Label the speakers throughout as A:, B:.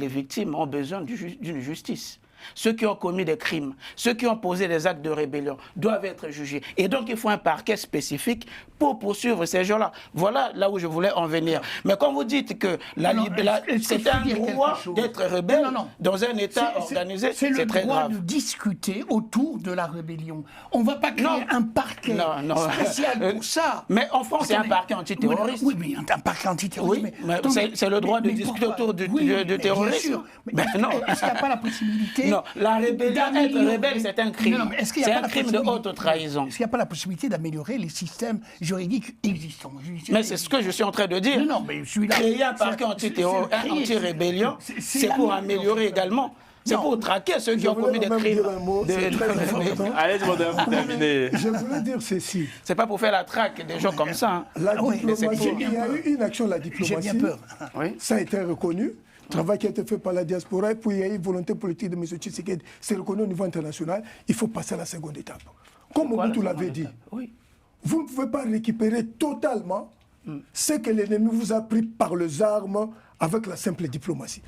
A: les victimes ont besoin d'une justice. Ceux qui ont commis des crimes, ceux qui ont posé des actes de rébellion doivent être jugés. Et donc, il faut un parquet spécifique pour poursuivre ces gens-là. Voilà là où je voulais en venir. Mais quand vous dites que c'est un droit d'être rebelle dans un État organisé, c'est très grave.
B: C'est le droit de discuter autour de la rébellion. On ne va pas créer un parquet spécial pour ça.
A: Mais en France, c'est un parquet antiterroriste.
B: Oui, mais un parquet antiterroriste.
A: Oui, c'est le droit de discuter autour du terrorisme.
B: Mais non, est-ce qu'il n'y a pas la possibilité...
A: Non, la rébellion, être rebelle, c'est un crime. C'est un crime de haute trahison.
B: Est-ce qu'il n'y a pas la possibilité d'améliorer les systèmes juridiques existants?
A: Mais c'est ce que je suis en train de dire.
B: Non, mais je suis là.
A: Créer un parquet anti-rébellion, c'est pour améliorer également. C'est pour traquer ceux qui ont commis des crimes.
C: Allez, je voudrais terminer.
D: Je voulais dire ceci.
A: C'est pas pour faire la traque des gens comme ça.
D: La diplomatie, il y a eu une action de la diplomatie.
B: J'ai bien peur.
D: Ça a été reconnu. Travail qui a été fait par la diaspora, et puis il y a eu une volonté politique de M. Tshisekedi, c'est reconnu au niveau international, il faut passer à la seconde étape. Comme Mobutu l'avait dit, vous ne pouvez pas récupérer totalement ce que l'ennemi vous a pris par les armes avec la simple diplomatie.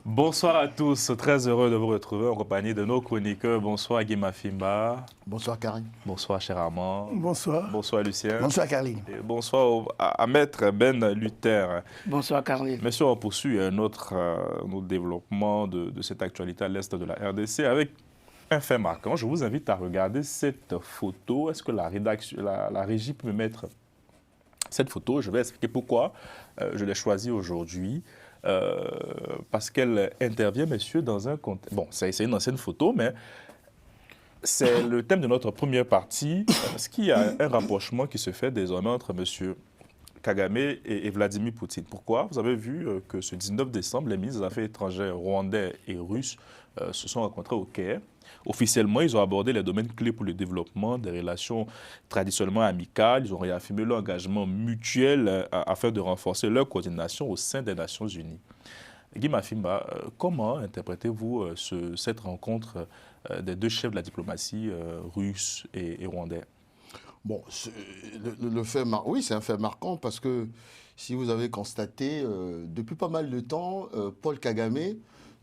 C: Bonsoir à tous, très heureux de vous retrouver en compagnie de nos chroniqueurs. Bonsoir Guy Mafimba.
E: Bonsoir Karim.
C: Bonsoir cher Armand.
D: Bonsoir.
C: Bonsoir Lucien.
B: Bonsoir Caroline.
C: Et bonsoir à Maître Ben Luther.
A: Bonsoir Caroline.
C: Monsieur, on poursuit notre développement de cette actualité à l'est de la RDC avec un fait marquant. Je vous invite à regarder cette photo. Est-ce que la régie peut me mettre cette photo? Je vais expliquer pourquoi je l'ai choisie aujourd'hui. Parce qu'elle intervient, messieurs, dans un contexte... Bon, c'est une ancienne photo, mais c'est le thème de notre première partie, parce qu'il y a un rapprochement qui se fait désormais entre M. Kagame et Vladimir Poutine. Pourquoi? Vous avez vu que ce 19 décembre, les ministres des Affaires étrangères rwandais et russes se sont rencontrés au Caire. Officiellement, ils ont abordé les domaines clés pour le développement des relations traditionnellement amicales. Ils ont réaffirmé leur engagement mutuel afin de renforcer leur coordination au sein des Nations Unies. Guy Mafimba, comment interprétez-vous cette rencontre des deux chefs de la diplomatie russe et rwandais?
E: Bon, oui, c'est un fait marquant parce que si vous avez constaté, depuis pas mal de temps, Paul Kagame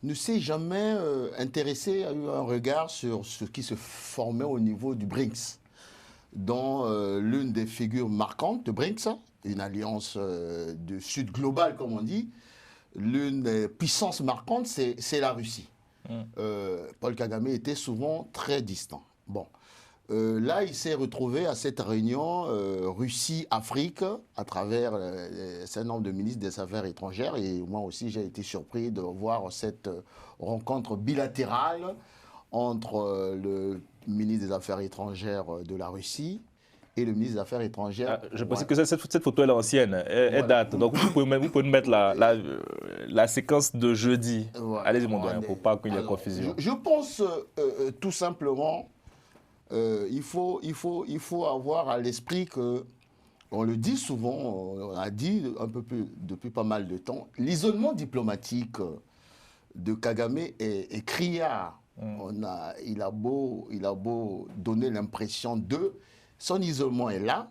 E: ne s'est jamais intéressé, a eu un regard sur ce qui se formait au niveau du BRICS, dont l'une des figures marquantes de BRICS, une alliance de Sud global comme on dit, l'une des puissances marquantes, c'est la Russie. Paul Kagame était souvent très distant. Bon. Là, il s'est retrouvé à cette réunion Russie-Afrique à travers un certain nombre de ministres des Affaires étrangères. Et moi aussi, j'ai été surpris de voir cette rencontre bilatérale entre le ministre des Affaires étrangères de la Russie et le ministre des Affaires étrangères.
C: Je pense que cette photo est ancienne, elle date. Donc vous pouvez nous mettre la séquence de jeudi. Voilà. Allez-y, mon doyen, pour pas qu'il y ait confusion.
E: Je pense tout simplement... il faut avoir à l'esprit que, on le dit souvent, on a dit un peu plus depuis pas mal de temps, l'isolement diplomatique de Kagame est criard. Il a beau donner l'impression son isolement est là.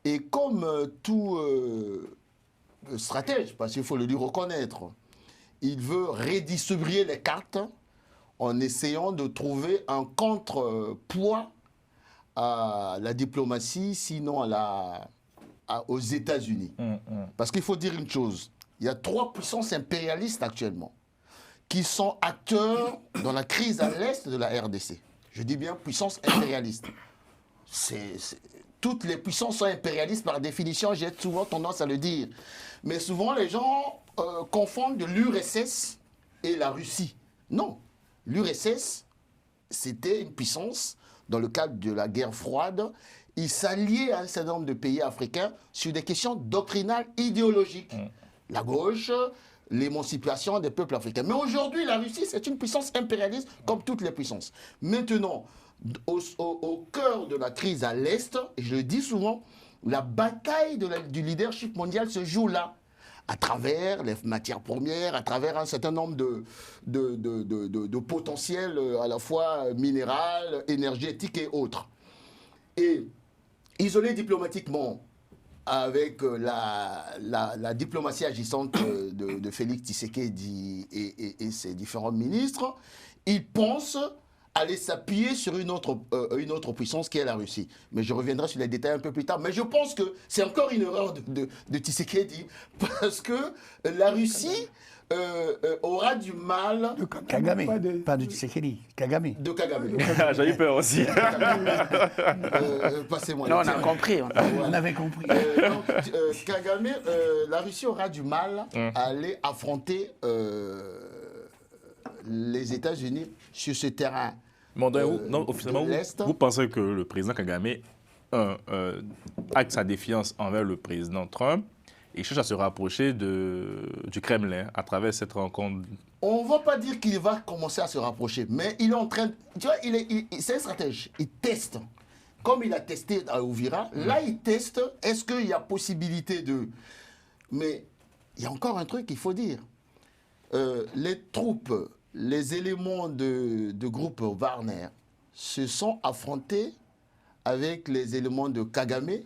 E: Et comme tout stratège, parce qu'il faut le lui reconnaître, il veut redistribuer les cartes en essayant de trouver un contrepoids à la diplomatie, sinon aux États-Unis. Parce qu'il faut dire une chose, il y a 3 puissances impérialistes actuellement qui sont acteurs dans la crise à l'est de la RDC. Je dis bien puissance impérialiste. Toutes les puissances sont impérialistes par définition, j'ai souvent tendance à le dire. Mais souvent, les gens confondent l'URSS et la Russie. Non. L'URSS, c'était une puissance dans le cadre de la guerre froide. Il s'alliait à un certain nombre de pays africains sur des questions doctrinales idéologiques. La gauche, l'émancipation des peuples africains. Mais aujourd'hui, la Russie, c'est une puissance impérialiste comme toutes les puissances. Maintenant, au cœur de la crise à l'Est, et je le dis souvent, la bataille du leadership mondial se joue là. à travers les matières premières, à travers un certain nombre de potentiels à la fois minéral, énergétique et autres. Et isolé diplomatiquement avec la diplomatie agissante de Félix Tshisekedi et ses différents ministres, ils pensent aller s'appuyer sur une autre puissance qui est la Russie. Mais je reviendrai sur les détails un peu plus tard. Mais je pense que c'est encore une erreur de Tshisekedi, parce que la Russie aura du mal...
B: De Kagame, pas de Tshisekedi, Kagame.
E: De Kagame.
C: J'ai eu peur aussi.
E: Passez-moi.
A: Non, on a compris.
B: On avait compris.
E: Donc, Kagame, la Russie aura du mal à aller affronter les États-Unis sur ce terrain.
C: Officiellement, vous pensez que le président Kagame acte sa défiance envers le président Trump et cherche à se rapprocher du Kremlin à travers cette rencontre?
E: On ne va pas dire qu'il va commencer à se rapprocher, mais il est en train... Tu vois, c'est un stratège. Il teste. Comme il a testé à Uvira, là, il teste, est-ce qu'il y a possibilité de... Mais il y a encore un truc qu'il faut dire. Les troupes, les éléments de groupe Wagner se sont affrontés avec les éléments de Kagame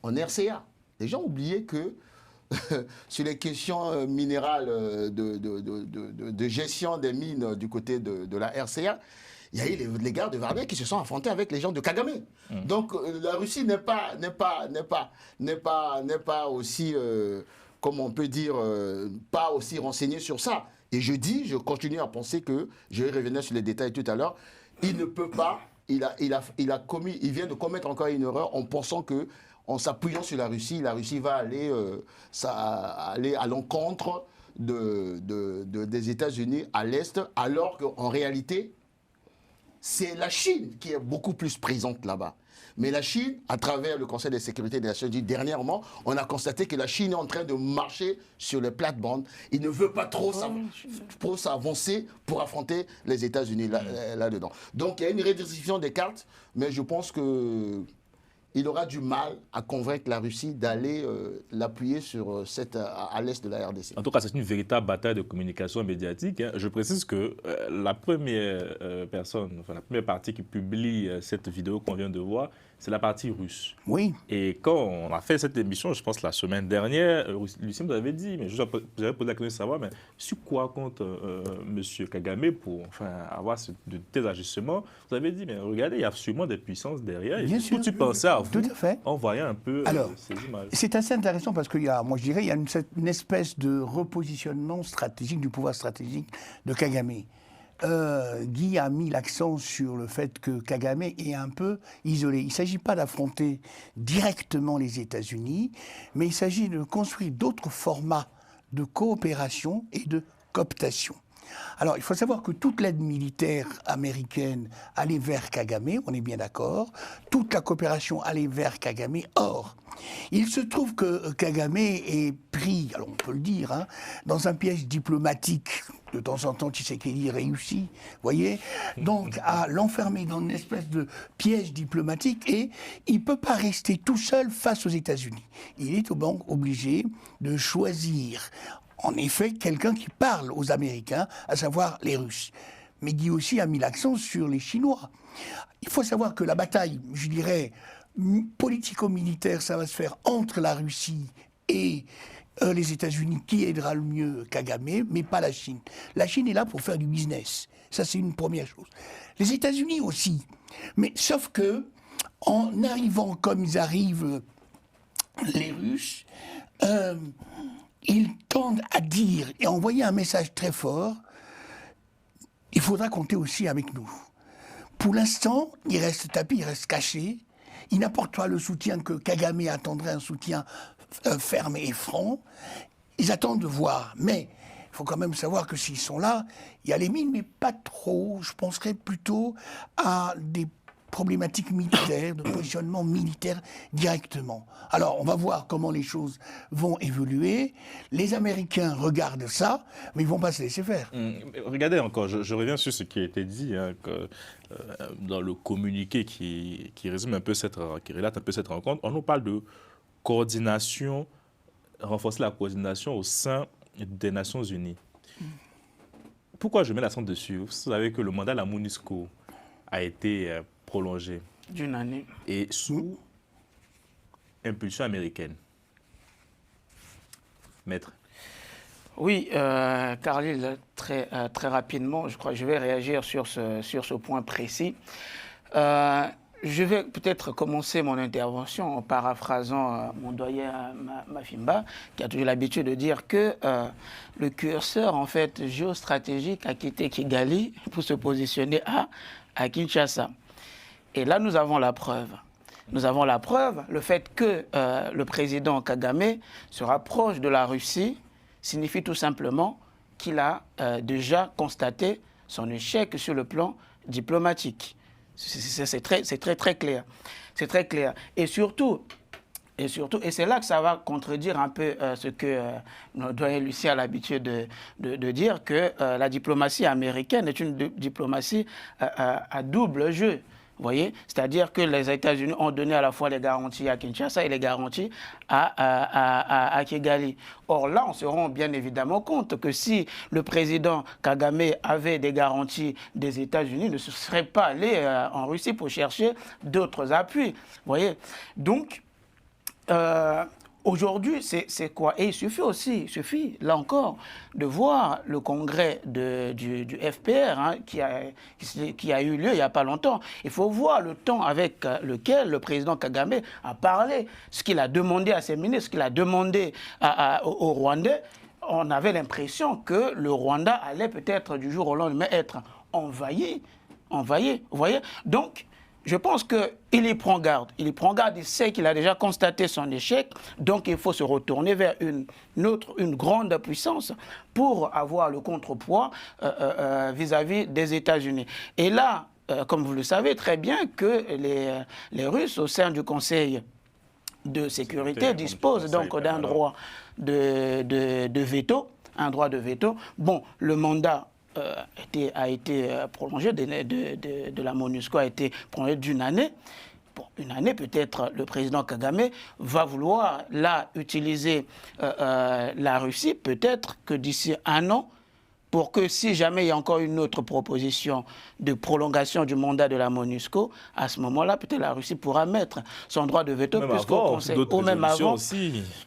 E: en RCA. Les gens ont oublié que sur les questions minérales de gestion des mines du côté de la RCA, il y a eu les gars de Wagner qui se sont affrontés avec les gens de Kagame. Donc la Russie n'est pas aussi, comme on peut dire, pas aussi renseignée sur ça. Et je continue à penser que, je vais revenir sur les détails tout à l'heure, il ne peut pas, il vient de commettre encore une erreur en pensant que, en s'appuyant sur la Russie va aller, aller à l'encontre des États-Unis à l'Est, alors qu'en réalité, c'est la Chine qui est beaucoup plus présente là-bas. Mais la Chine, à travers le Conseil de sécurité des Nations Unies, dernièrement, on a constaté que la Chine est en train de marcher sur les plates-bandes. Il ne veut pas trop s'avancer pour affronter les États-Unis là-dedans. Donc il y a une redistribution des cartes, mais je pense que il aura du mal à convaincre la Russie d'aller l'appuyer sur à l'est de la RDC.
C: En tout cas, c'est une véritable bataille de communication médiatique. Je précise que la première la première partie qui publie cette vidéo qu'on vient de voir, c'est la partie russe.
B: Oui.
C: Et quand on a fait cette émission, je pense la semaine dernière, Lucien vous avait dit, mais j'avais posé la question de savoir, mais sur quoi compte M. Kagame pour avoir de tels ajustements? Vous avez dit, mais regardez, il y a sûrement des puissances derrière.
B: Bien sûr.
C: Tu pensais à vous,
B: tout à fait,
C: en voyant un peu ces images. C'est
B: assez intéressant parce qu'il y a, moi je dirais, il y a une espèce de repositionnement stratégique du pouvoir stratégique de Kagame. Guy a mis l'accent sur le fait que Kagame est un peu isolé. Il ne s'agit pas d'affronter directement les États-Unis, mais il s'agit de construire d'autres formats de coopération et de cooptation. Alors, il faut savoir que toute l'aide militaire américaine allait vers Kagame, on est bien d'accord. Toute la coopération allait vers Kagame. Or, il se trouve que Kagame est pris, alors on peut le dire, dans un piège diplomatique. De temps en temps, Tshisekedi réussit, voyez. Donc, à l'enfermer dans une espèce de piège diplomatique et il ne peut pas rester tout seul face aux États-Unis. Il est donc obligé de choisir, en effet, quelqu'un qui parle aux Américains, à savoir les Russes. Mais Guy aussi a mis l'accent sur les Chinois. Il faut savoir que la bataille, je dirais, politico-militaire, ça va se faire entre la Russie et les États-Unis, qui aidera le mieux Kagame, mais pas la Chine. La Chine est là pour faire du business. Ça, c'est une première chose. Les États-Unis aussi. Mais sauf que, en arrivant comme ils arrivent, les Russes, ils tendent à dire et à envoyer un message très fort, il faudra compter aussi avec nous. Pour l'instant, il reste tapis, il reste caché. Il n'apporte pas le soutien que Kagame attendrait, un soutien ferme et franc. Ils attendent de voir. Mais il faut quand même savoir que s'ils sont là, il y a les mines, mais pas trop. Je penserais plutôt à des problématiques militaires, de positionnement militaire directement. Alors, on va voir comment les choses vont évoluer. Les Américains regardent ça, mais ils ne vont pas se laisser faire.
C: Regardez encore, je reviens sur ce qui a été dit dans le communiqué qui résume un peu qui relate un peu cette rencontre. On nous parle de coordination renforcer la coordination au sein des Nations Unies. Pourquoi je mets l'accent dessus? Vous savez que le mandat de la MONUSCO a été prolongé.
A: D'une année.
C: Et sous impulsion américaine. Maître.
A: Oui, Carlyle, très rapidement, je crois que je vais réagir sur ce point précis. Je vais peut-être commencer mon intervention en paraphrasant mon doyen Mafimba, qui a toujours l'habitude de dire que le curseur en fait géostratégique a quitté Kigali pour se positionner à Kinshasa. Et là, nous avons la preuve. Nous avons la preuve, le fait que le président Kagame se rapproche de la Russie signifie tout simplement qu'il a déjà constaté son échec sur le plan diplomatique. C'est très clair. C'est très clair. Et surtout, et c'est là que ça va contredire un peu ce que notre doyen Lucien a l'habitude de dire, que la diplomatie américaine est une diplomatie à double jeu. Vous voyez, c'est-à-dire que les États-Unis ont donné à la fois les garanties à Kinshasa et les garanties à Kigali. Or là, on se rend bien évidemment compte que si le président Kagame avait des garanties des États-Unis, il ne se serait pas allé en Russie pour chercher d'autres appuis. Vous voyez, donc aujourd'hui, c'est quoi? Et il suffit, là encore, de voir le congrès du FPR hein, qui a eu lieu il n'y a pas longtemps. Il faut voir le temps avec lequel le président Kagame a parlé, ce qu'il a demandé à ses ministres, ce qu'il a demandé aux Rwandais. On avait l'impression que le Rwanda allait peut-être du jour au lendemain être envahi. Vous voyez? Donc, je pense qu'il y prend garde. Il sait qu'il a déjà constaté son échec, donc il faut se retourner vers une grande puissance pour avoir le contrepoids vis-à-vis des États-Unis. Et là, comme vous le savez très bien, que les Russes, au sein du Conseil de sécurité, disposent donc d'un droit de veto, un droit de veto. Bon, le mandat a été prolongé de la MONUSCO a été prolongé d'une année. Pour une année, peut-être le président Kagame va vouloir là utiliser la Russie, peut-être que d'ici un an, pour que si jamais il y a encore une autre proposition de prolongation du mandat de la MONUSCO, à ce moment-là, peut-être la Russie pourra mettre son droit de veto, puisqu'au Conseil, ou même avant,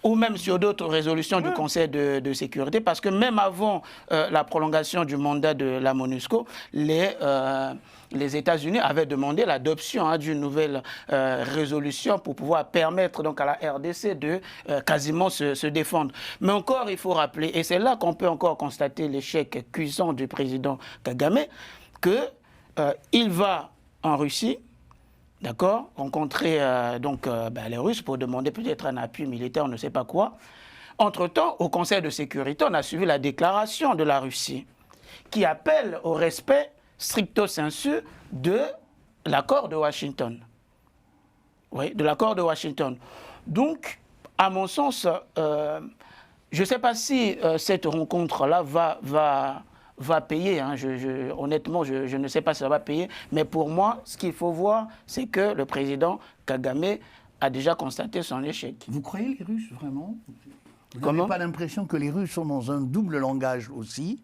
A: ou même sur d'autres résolutions du Conseil de sécurité, parce que même avant la prolongation du mandat de la MONUSCO, les États-Unis avaient demandé l'adoption d'une nouvelle résolution pour pouvoir permettre donc à la RDC de quasiment se défendre. Mais encore, il faut rappeler, et c'est là qu'on peut encore constater l'échec cuisant du président Kagame, qu'il va en Russie, d'accord, rencontrer les Russes pour demander peut-être un appui militaire, on ne sait pas quoi. Entre-temps, au Conseil de sécurité, on a suivi la déclaration de la Russie qui appelle au respect stricto sensu de l'accord de Washington. Oui, de l'accord de Washington. Donc, à mon sens, je ne sais pas si cette rencontre-là va payer. Hein. Honnêtement, je ne sais pas si ça va payer. Mais pour moi, ce qu'il faut voir, c'est que le président Kagame a déjà constaté son échec.
B: Vous croyez les Russes, vraiment? Vous
A: Comment?
B: n'avez pas l'impression que les Russes sont dans un double langage aussi,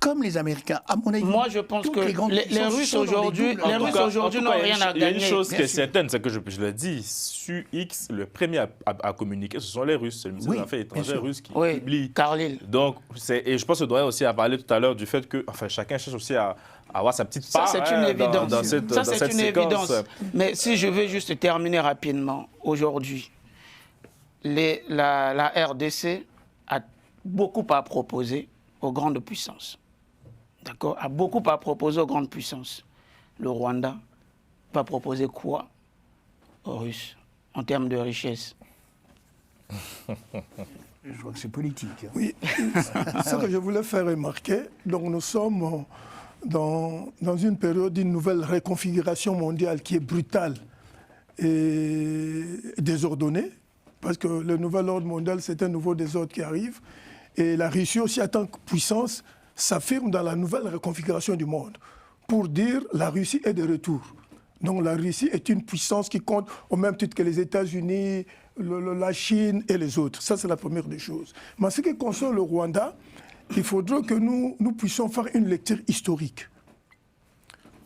B: comme les Américains, à mon avis?
A: Moi, je pense que les Russes aujourd'hui n'ont rien à gagner.
C: Il y a une chose qui est certaine, c'est que je le dis, sur X, le premier à communiquer, ce sont les Russes. C'est le ministre des Affaires étrangères russe qui publie.
A: Carlyle.
C: Donc, et je pense que Doyen aussi a parlé tout à l'heure du fait que, enfin, chacun cherche aussi à avoir sa petite part.
A: Ça, c'est une évidence.
C: Dans cette
A: évidence. Mais si je veux juste terminer rapidement, aujourd'hui, la RDC a beaucoup à proposer aux grandes puissances. D'accord, a beaucoup à proposer aux grandes puissances. Le Rwanda va proposer quoi aux Russes en termes de richesse?
B: Je crois que c'est politique.
D: Oui, ce que je voulais faire remarquer, donc nous sommes dans une période d'une nouvelle reconfiguration mondiale qui est brutale et désordonnée, parce que le nouvel ordre mondial, c'est un nouveau désordre qui arrive, et la Russie aussi, en tant que puissance, s'affirme dans la nouvelle reconfiguration du monde pour dire la Russie est de retour. Donc la Russie est une puissance qui compte au même titre que les États-Unis, la Chine et les autres. Ça, c'est la première des choses. Mais en ce qui concerne le Rwanda, il faudrait que nous puissions faire une lecture historique.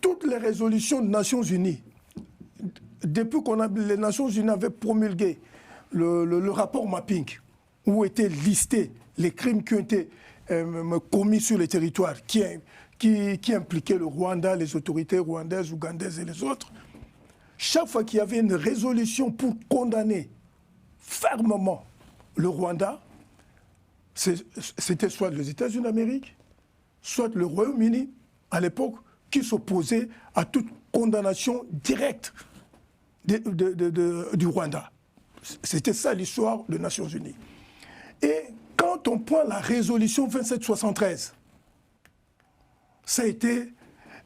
D: Toutes les résolutions des Nations Unies, depuis que les Nations Unies avaient promulgué le rapport mapping, où étaient listés les crimes qui ont été commis sur les territoires, qui impliquaient le Rwanda, les autorités rwandaises, ougandaises et les autres, chaque fois qu'il y avait une résolution pour condamner fermement le Rwanda, c'était soit les États-Unis d'Amérique, soit le Royaume-Uni, à l'époque, qui s'opposait à toute condamnation directe du Rwanda. C'était ça l'histoire des Nations Unies. Et quand on prend la résolution 2773, ça a été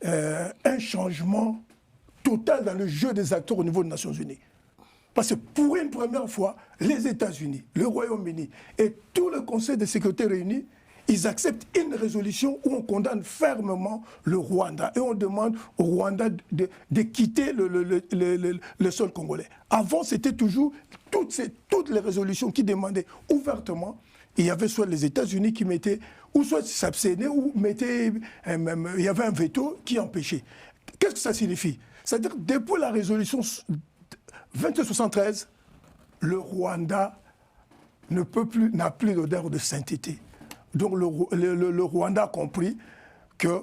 D: un changement total dans le jeu des acteurs au niveau des Nations Unies. Parce que pour une première fois, les États-Unis, le Royaume-Uni et tout le Conseil de sécurité réuni, ils acceptent une résolution où on condamne fermement le Rwanda et on demande au Rwanda de quitter le sol congolais. Avant, c'était toujours toutes les résolutions qui demandaient ouvertement. Il y avait soit les États-Unis qui mettaient, ou soit s'abstenaient, ou mettaient, il y avait un veto qui empêchait. Qu'est-ce que ça signifie? C'est-à-dire que depuis la résolution 2273, le Rwanda n'a plus d'odeur de sainteté. Donc le Rwanda a compris que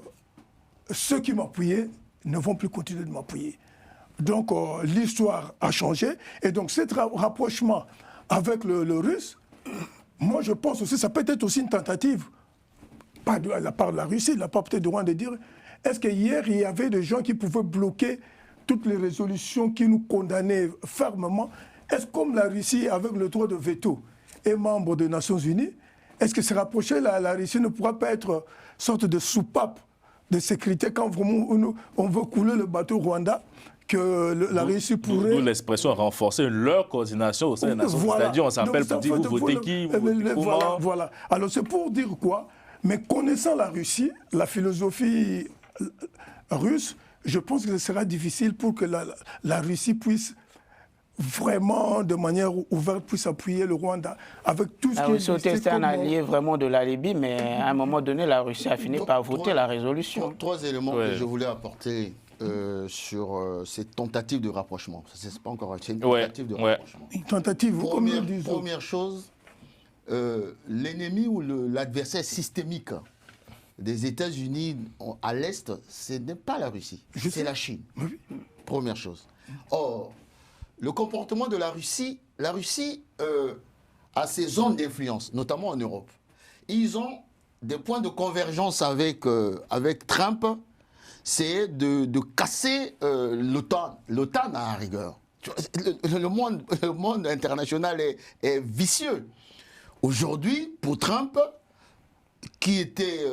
D: ceux qui m'appuyaient ne vont plus continuer de m'appuyer. Donc l'histoire a changé. Et donc ce rapprochement avec le Russe, moi je pense aussi, ça peut être aussi une tentative, pas de la part de la Russie, de la part peut-être de Rwanda, de dire, est-ce qu'hier il y avait des gens qui pouvaient bloquer toutes les résolutions qui nous condamnaient fermement? Est-ce comme la Russie, avec le droit de veto, est membre des Nations Unies, est-ce que se rapprocher, la Russie ne pourra pas être sorte de soupape de sécurité quand vraiment on veut couler le bateau Rwanda, que la Russie pourrait...
C: D'où l'expression renforcer leur coordination au sein des Nations Unies.
D: Voilà.
C: C'est-à-dire, on s'appelle pour dire, vous votez qui, vous votez comment.
D: Voilà. Alors c'est pour dire quoi? Mais connaissant la Russie, la philosophie russe, je pense que ce sera difficile pour que la Russie puisse vraiment, de manière ouverte, puisse appuyer le Rwanda avec tout ce qui est...
A: C'était un allié vraiment de la Libye, mais à un moment donné, la Russie a fini par voter la résolution.
E: Trois éléments que je voulais apporter sur ces tentatives de rapprochement. Ce n'est pas encore une tentative de rapprochement.
D: Une tentative,
E: Première chose, l'ennemi ou l'adversaire systémique des États-Unis à l'Est, ce n'est pas la Russie, c'est la Chine. Oui. Première chose. Or, le comportement de la Russie a ses zones d'influence, notamment en Europe. Ils ont des points de convergence avec Trump, c'est de casser l'OTAN à la rigueur. Le monde international est vicieux. Aujourd'hui, pour Trump, qui était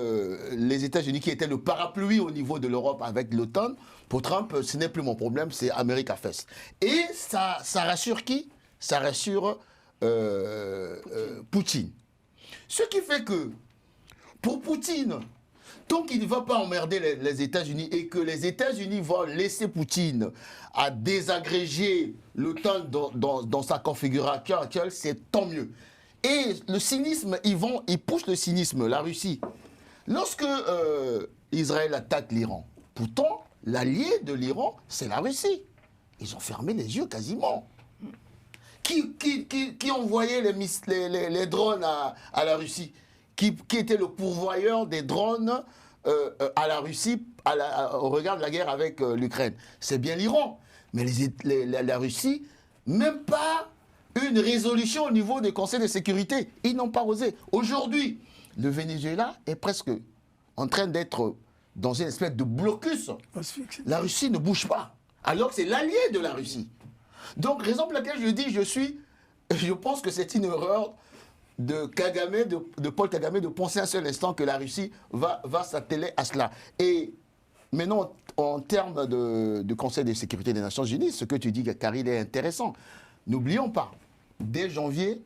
E: les États-Unis, qui étaient le parapluie au niveau de l'Europe avec l'OTAN, pour Trump, ce n'est plus mon problème, c'est America First. Et ça rassure qui? Ça rassure Poutine. Ce qui fait que, pour Poutine, tant qu'il ne va pas emmerder les États-Unis et que les États-Unis vont laisser Poutine à désagréger l'OTAN dans sa configuration actuelle, c'est tant mieux. Et le cynisme, ils poussent le cynisme, la Russie. Lorsque Israël attaque l'Iran, pourtant, l'allié de l'Iran, c'est la Russie. Ils ont fermé les yeux quasiment. Qui envoyait les drones à la Russie? Qui était le pourvoyeur des drones à la Russie au regard de la guerre avec l'Ukraine? C'est bien l'Iran. Mais la Russie, même pas une résolution au niveau des conseils de sécurité. Ils n'ont pas osé. Aujourd'hui, le Venezuela est presque en train d'être dans une espèce de blocus. La Russie ne bouge pas, alors que c'est l'allié de la Russie. Donc, raison pour laquelle je dis, je pense que c'est une erreur de Paul Kagame de penser un seul instant que la Russie va s'atteler à cela. Et maintenant, en termes de Conseil de sécurité des Nations Unies, ce que tu dis, Karine, est intéressant. N'oublions pas, dès janvier,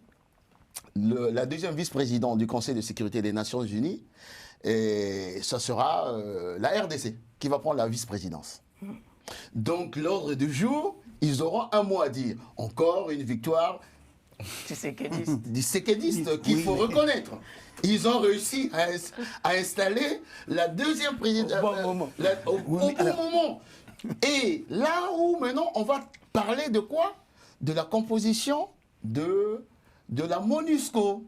E: la deuxième vice-présidente du Conseil de sécurité des Nations Unies, et ça sera la RDC qui va prendre la vice-présidence. Donc, l'ordre du jour, ils auront un mot à dire. Encore une victoire Tshisekedi qu'il faut reconnaître. Ils ont réussi à installer la deuxième présidence au bon moment. Et là où maintenant on va parler de quoi? De la composition de la MONUSCO.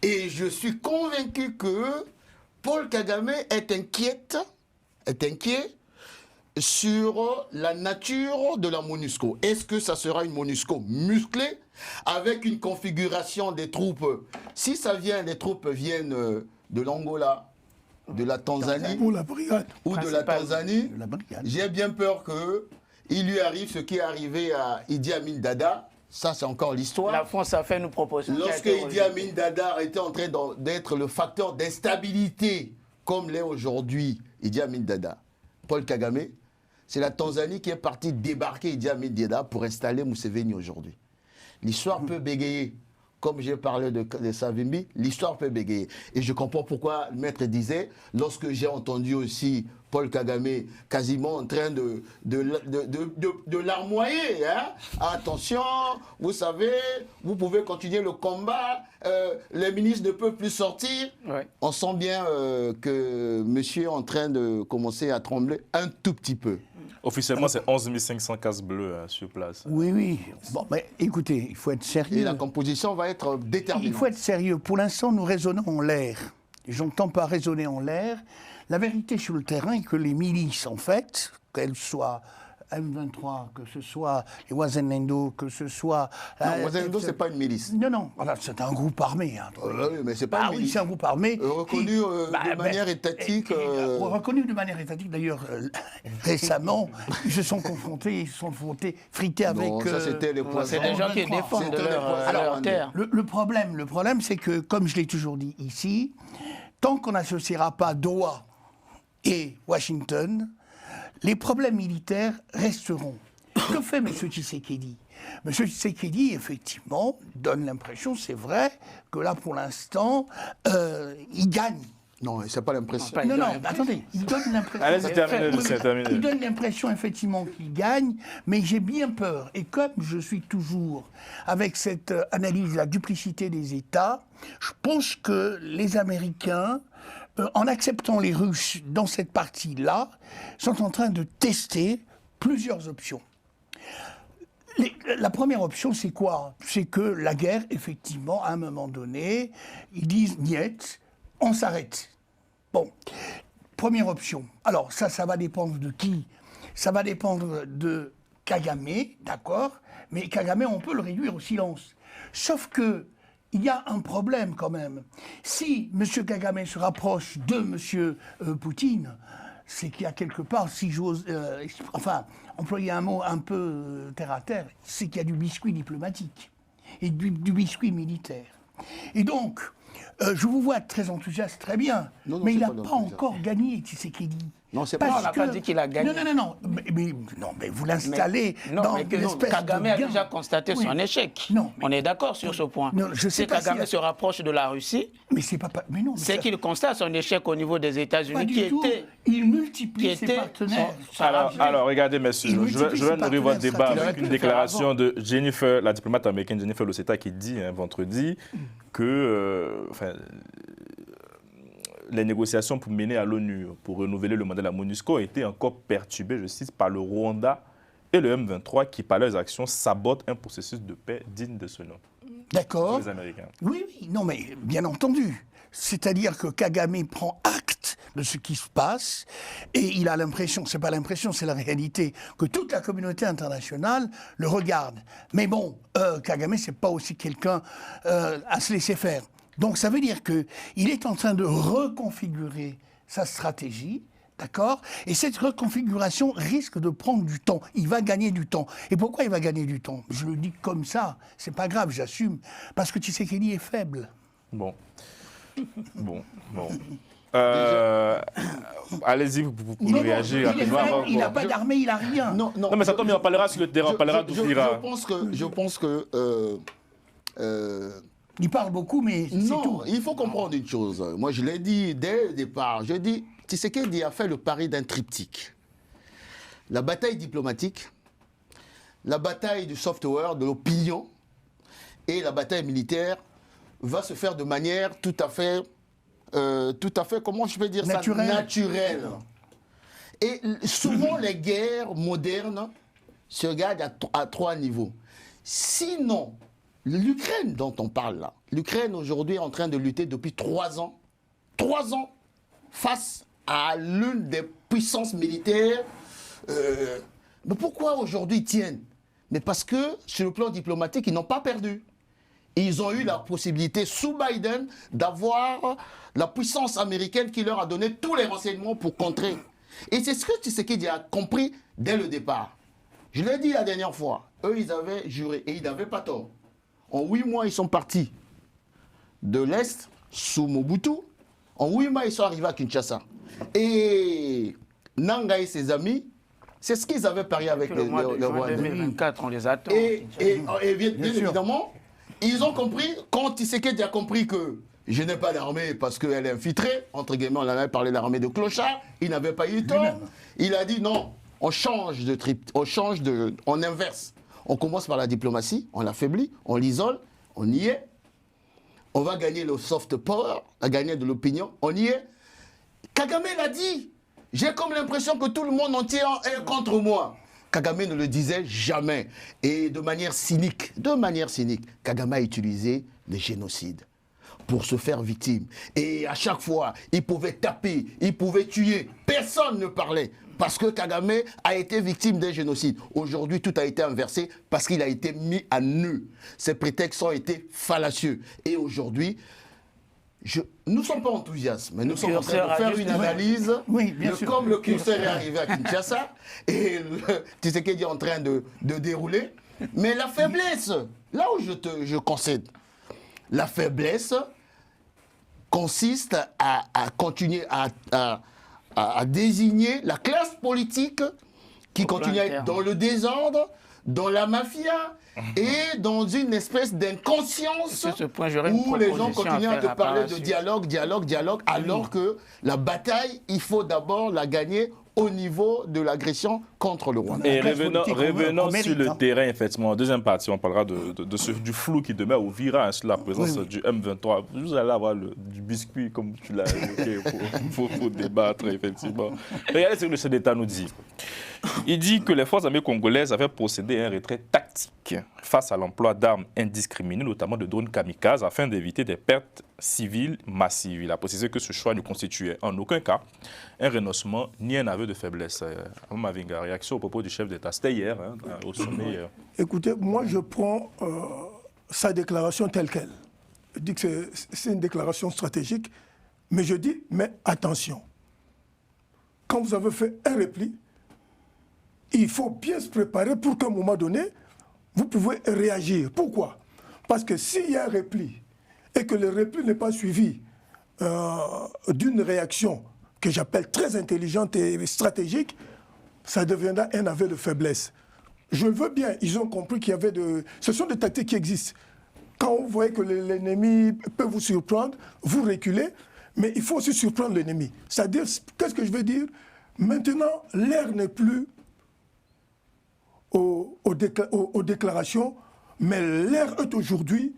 E: Et je suis convaincu que Paul Kagame est inquiet sur la nature de la MONUSCO. Est-ce que ça sera une MONUSCO musclée avec une configuration des troupes? Si les troupes viennent de l'Angola, de la Tanzanie
D: Pour la brigade.
E: ou de la Tanzanie, j'ai bien peur qu'il lui arrive ce qui est arrivé à Idi Amin Dada. Ça, c'est encore l'histoire.
A: La France a fait une proposition.
E: Lorsque Idi Amin Dada était en train d'être le facteur d'instabilité, comme l'est aujourd'hui Idi Amin Dada, Paul Kagame, c'est la Tanzanie qui est partie débarquer Idi Amin Dada pour installer Museveni aujourd'hui. L'histoire peut bégayer. Comme j'ai parlé de Savimbi, l'histoire peut bégayer. Et je comprends pourquoi le maître disait, lorsque j'ai entendu aussi Paul Kagame quasiment en train de larmoyer. Hein? Attention, vous savez, vous pouvez continuer le combat, les ministres ne peuvent plus sortir. Ouais. On sent bien que monsieur est en train de commencer à trembler un tout petit peu.
C: Officiellement, c'est 11 500 casques bleus sur place.
B: Oui, oui. Bon, mais écoutez, il faut être sérieux.
E: Et la composition va être déterminante.
B: Il faut être sérieux. Pour l'instant, nous raisonnons en l'air. J'entends pas raisonner en l'air. La vérité sur le terrain est que les milices, en fait, qu'elles soient M23, que ce soit les Wazalendo, que ce soit...
E: Non, Wazalendo, c'est pas une milice.
B: Non, non, voilà, c'est un groupe armé. Hein,
E: oui, mais c'est pas une milice.
B: Oui, c'est un groupe armé.
E: Reconnu de manière étatique.
B: Reconnu de manière étatique, d'ailleurs, récemment, ils se sont confrontés, frités avec...
E: Non, ça c'était les poissons.
A: C'est des gens qui défendent leur terre.
B: Le problème, c'est que, comme je l'ai toujours dit ici, tant qu'on n'associera pas Doha et Washington, les problèmes militaires resteront. Que fait M. Tshisekedi? M. Tshisekedi, effectivement, donne l'impression, c'est vrai, que là, pour l'instant, il gagne.
E: Non, c'est pas l'impression.
B: Non, attendez, il donne l'impression...
C: Allez, c'est terminé.
B: Il donne l'impression, effectivement, qu'il gagne, mais j'ai bien peur. Et comme je suis toujours avec cette analyse de la duplicité des États, je pense que les Américains... en acceptant les Russes dans cette partie-là, sont en train de tester plusieurs options. La première option, c'est quoi? C'est que la guerre, effectivement, à un moment donné, ils disent « niet », on s'arrête. Bon, première option. Alors, ça va dépendre de qui? Ça va dépendre de Kagame, d'accord? Mais Kagame, on peut le réduire au silence. Sauf que il y a un problème quand même. Si M. Kagame se rapproche de M. Poutine, c'est qu'il y a quelque part, si j'ose employer un mot un peu terre à terre, c'est qu'il y a du biscuit diplomatique et du biscuit militaire. Et donc, je vous vois très enthousiaste, très bien, mais il n'a pas encore gagné, Tshisekedi.
E: Non, c'est pas.
A: On n'a pas dit qu'il a gagné.
B: Non. Mais vous l'installez dans l'espèce
A: Kagame a déjà constaté son échec.
B: Non,
A: on est d'accord sur ce point.
B: Non, je sais
A: si
B: pas
A: Kagame se rapproche de la Russie, c'est qu'il constate son échec au niveau des États-Unis,
B: il multiplie ses partenaires.
C: Alors, regardez, messieurs, je vais nourrir votre débat avec une déclaration de Jennifer, la diplomate américaine Jennifer Loseta, qui dit vendredi que les négociations pour mener à l'ONU, pour renouveler le mandat de la MONUSCO, ont été encore perturbées, je cite, par le Rwanda et le M23 qui, par leurs actions, sabotent un processus de paix digne de ce nom.
B: D'accord.
C: Les Américains.
B: Oui, non, mais bien entendu. C'est-à-dire que Kagame prend acte de ce qui se passe et il a l'impression, c'est pas l'impression, c'est la réalité, que toute la communauté internationale le regarde. Mais bon, Kagame, c'est pas aussi quelqu'un à se laisser faire. Donc ça veut dire qu'il est en train de reconfigurer sa stratégie, d'accord? Et cette reconfiguration risque de prendre du temps. Il va gagner du temps. Et pourquoi il va gagner du temps? Je le dis comme ça, c'est pas grave, j'assume. Parce que Tshisekedi est faible.
C: Bon. Allez-y, vous pouvez réagir rapidement.
B: Il n'a pas d'armée, il n'a rien.
C: Non, mais ça tombe, on parlera sur le terrain, on parlera d'où il ira.
E: Je pense que
B: il parle beaucoup, mais c'est tout.
E: Il faut comprendre une chose. Moi, je l'ai dit dès le départ. Je dis, Tshisekedi a fait le pari d'un triptyque. La bataille diplomatique, la bataille du software, de l'opinion, et la bataille militaire va se faire de manière tout à fait, comment je peux dire ça, naturelle. Et souvent, les guerres modernes se regardent à 3 niveaux. Sinon, l'Ukraine dont on parle là, l'Ukraine aujourd'hui est en train de lutter depuis 3 ans, 3 ans, face à l'une des puissances militaires. Mais pourquoi aujourd'hui ils tiennent? Mais parce que sur le plan diplomatique, ils n'ont pas perdu. Ils ont eu la possibilité, sous Biden, d'avoir la puissance américaine qui leur a donné tous les renseignements pour contrer. Et c'est ce que Tshisekedi a compris dès le départ. Je l'ai dit la dernière fois, eux, ils avaient juré, et ils n'avaient pas tort. En 8 mois, ils sont partis de l'Est, sous Mobutu. En 8 mois, ils sont arrivés à Kinshasa. Et Nanga et ses amis, c'est ce qu'ils avaient parié avec le Rwanda.
A: 2024, on les attend.
E: Et bien évidemment, ils ont compris, quand Tshisekedi a compris que je n'ai pas d'armée parce qu'elle est infiltrée, entre guillemets, on en avait parlé de l'armée de clochard, il n'avait pas eu tort. Il a dit non, on change de trip, on inverse. On commence par la diplomatie, on l'affaiblit, on l'isole, on y est. On va gagner le soft power, à gagner de l'opinion, on y est. Kagame l'a dit. J'ai comme l'impression que tout le monde entier est contre moi. Kagame ne le disait jamais. Et de manière cynique, Kagame a utilisé le génocide pour se faire victime. Et à chaque fois, il pouvait taper, il pouvait tuer. Personne ne parlait. Parce que Kagame a été victime d'un génocide. Aujourd'hui, tout a été inversé parce qu'il a été mis à nu. Ces prétextes ont été fallacieux. Et aujourd'hui, nous ne sommes pas enthousiastes, mais nous sommes en train de faire une analyse.
B: Oui, bien sûr.
E: Comme le curseur est arrivé à Kinshasa, et Tshisekedi est en train de dérouler. Mais la faiblesse, là où je concède, la faiblesse consiste à continuer à désigner la classe politique qui continue à être dans le désordre, dans la mafia et dans une espèce d'inconscience où les gens continuent à te parler de dialogue, alors que la bataille, il faut d'abord la gagner au niveau de l'agression contre le Rwanda.
C: Et revenons sur le terrain, effectivement. En deuxième partie, on parlera du flou qui demeure au virage sur la présence du M23. Vous allez avoir du biscuit, comme tu l'as évoqué, pour débattre, effectivement. Regardez ce que le chef d'État nous dit. Il dit que les forces armées congolaises avaient procédé à un retrait tactique face à l'emploi d'armes indiscriminées, notamment de drones kamikazes, afin d'éviter des pertes civiles massives. Il a précisé que ce choix ne constituait en aucun cas un renoncement ni un aveu de faiblesse. Mavinga, réaction au propos du chef d'État. C'était hier, au sommet.
D: Écoutez, moi je prends sa déclaration telle qu'elle. Je dis que c'est une déclaration stratégique, mais je dis, mais attention. Quand vous avez fait un repli, il faut bien se préparer pour qu'à un moment donné, vous pouvez réagir. Pourquoi? Parce que s'il y a un repli et que le repli n'est pas suivi d'une réaction que j'appelle très intelligente et stratégique, ça deviendra un aveu de faiblesse. Je le veux bien, ils ont compris qu'il y avait ce sont des tactiques qui existent. Quand vous voyez que l'ennemi peut vous surprendre, vous reculez, mais il faut aussi surprendre l'ennemi. C'est-à-dire, qu'est-ce que je veux dire? Maintenant, l'ère n'est plus aux déclarations, mais l'ère est aujourd'hui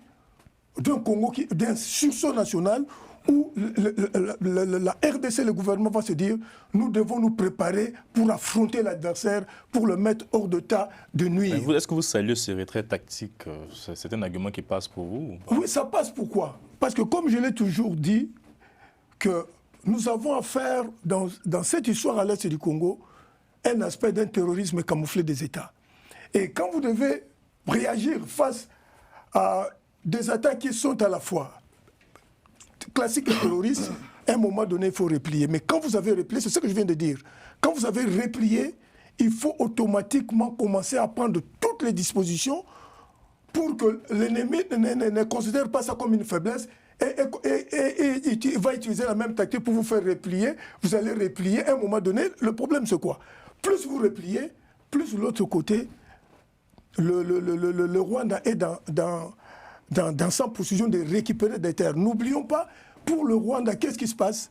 D: d'un Congo, d'un sursaut national où la RDC, le gouvernement va se dire, nous devons nous préparer pour affronter l'adversaire, pour le mettre hors d'état de nuire.
C: Est-ce que vous saluez ce retrait tactique? C'est un argument qui passe pour vous?
D: Oui, ça passe. Pourquoi? Parce que comme je l'ai toujours dit, que nous avons affaire dans cette histoire à l'est du Congo, un aspect d'un terrorisme camouflé des États. Et quand vous devez réagir face à des attaques qui sont à la fois classiques et terroristes, à un moment donné, il faut replier. Mais quand vous avez replié, c'est ce que je viens de dire, quand vous avez replié, il faut automatiquement commencer à prendre toutes les dispositions pour que l'ennemi ne considère pas ça comme une faiblesse et il va utiliser la même tactique pour vous faire replier. Vous allez replier. À un moment donné, le problème c'est quoi? Plus vous repliez, plus de l'autre côté, le Rwanda est dans sa position de récupérer des terres. N'oublions pas, pour le Rwanda, qu'est-ce qui se passe?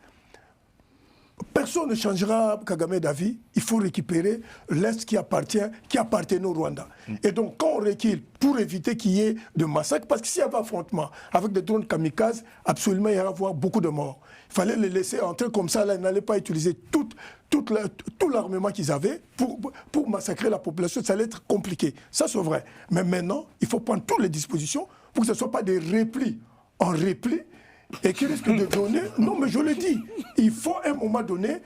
D: personne ne changera Kagame d'avis. Il faut récupérer l'Est qui appartenait au Rwanda. Et donc, quand on recule pour éviter qu'il y ait de massacres, parce que s'il y avait affrontement avec des drones kamikazes, absolument, il y allait avoir beaucoup de morts. Il fallait les laisser entrer comme ça. Là, ils n'allaient pas utiliser tout l'armement qu'ils avaient pour massacrer la population. Ça allait être compliqué. Ça, c'est vrai. Mais maintenant, il faut prendre toutes les dispositions pour que ce ne soit pas des replis en repli et qui risquent de donner... Non, mais je le dis, il faut à un moment donné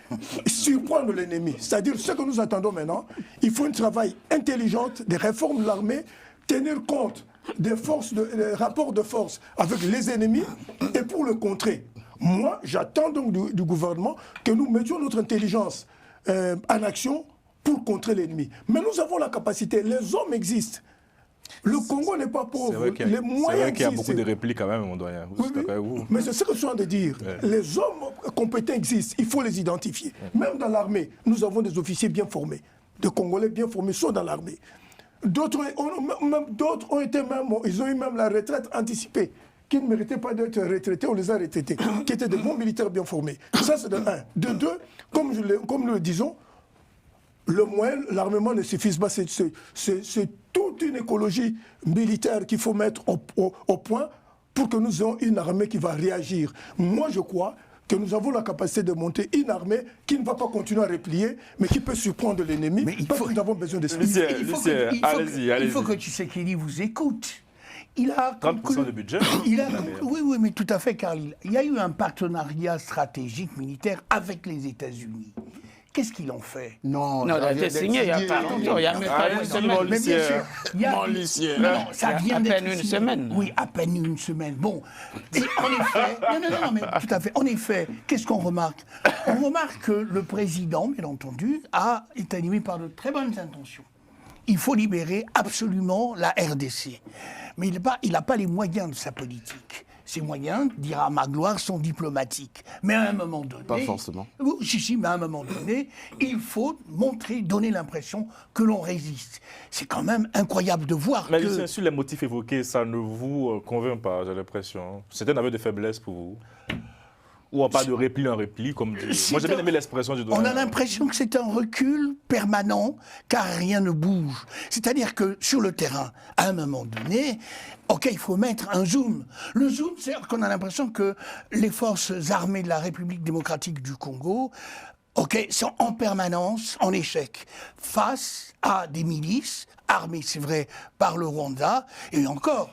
D: surprendre l'ennemi. C'est-à-dire, ce que nous attendons maintenant, il faut un travail intelligent, des réformes de l'armée, tenir compte des rapports de force avec les ennemis et pour le contrer. Moi, j'attends donc du gouvernement que nous mettions notre intelligence en action pour contrer l'ennemi. Mais nous avons la capacité, les hommes existent. Le Congo n'est pas pauvre. Les moyens existent.
C: C'est vrai qu'il y a beaucoup de répliques quand même, mon doyen.
D: Oui. Mais c'est ce que je suis en train de dire. Ouais. Les hommes compétents existent, il faut les identifier. Même dans l'armée, nous avons des officiers bien formés. Des Congolais bien formés sont dans l'armée. D'autres ont été ils ont eu même la retraite anticipée, qui ne méritaient pas d'être retraités, on les a retraités, qui étaient de bons militaires bien formés. Ça, c'est de un. De deux, comme nous le disons, le moyen, l'armement ne suffit pas. C'est toute une écologie militaire qu'il faut mettre au point pour que nous ayons une armée qui va réagir. Moi, je crois que nous avons la capacité de monter une armée qui ne va pas continuer à replier, mais qui peut surprendre l'ennemi, parce que nous avons besoin de ça.
B: Il faut que Tshisekedi vous écoute. Il a
C: 30% de budget.
B: Oui, mais tout à fait, car il y a eu un partenariat stratégique militaire avec les États-Unis. Qu'est-ce qu'ils ont fait?
A: Non, il a été signé il n'y a pas longtemps, il y a même pas une semaine.
B: Mais bien sûr, non, ça vient
A: à peine une semaine.
B: Oui, à peine une semaine. Bon, et en effet, non, mais tout à fait. En effet, qu'est-ce qu'on remarque? On remarque que le président, bien entendu, est animé par de très bonnes intentions. Il faut libérer absolument la RDC. Mais il n'a pas les moyens de sa politique. Ces moyens, dira Magloire, sont diplomatiques. Mais à un moment donné...
E: Pas forcément.
B: Si, mais à un moment donné, il faut donner l'impression que l'on résiste. C'est quand même incroyable de voir
C: mais bien sûr, les motifs évoqués, ça ne vous convainc pas, j'ai l'impression. C'est un aveu de faiblesse pour vous. Ou pas de repli en repli, comme dit. Moi, j'ai bien aimé l'expression du doyen.
B: On a l'impression que c'est un recul permanent, car rien ne bouge. C'est-à-dire que sur le terrain, à un moment donné, il faut mettre un zoom. Le zoom, c'est qu'on a l'impression que les forces armées de la République démocratique du Congo, sont en permanence en échec face à des milices armées, c'est vrai, par le Rwanda, et encore.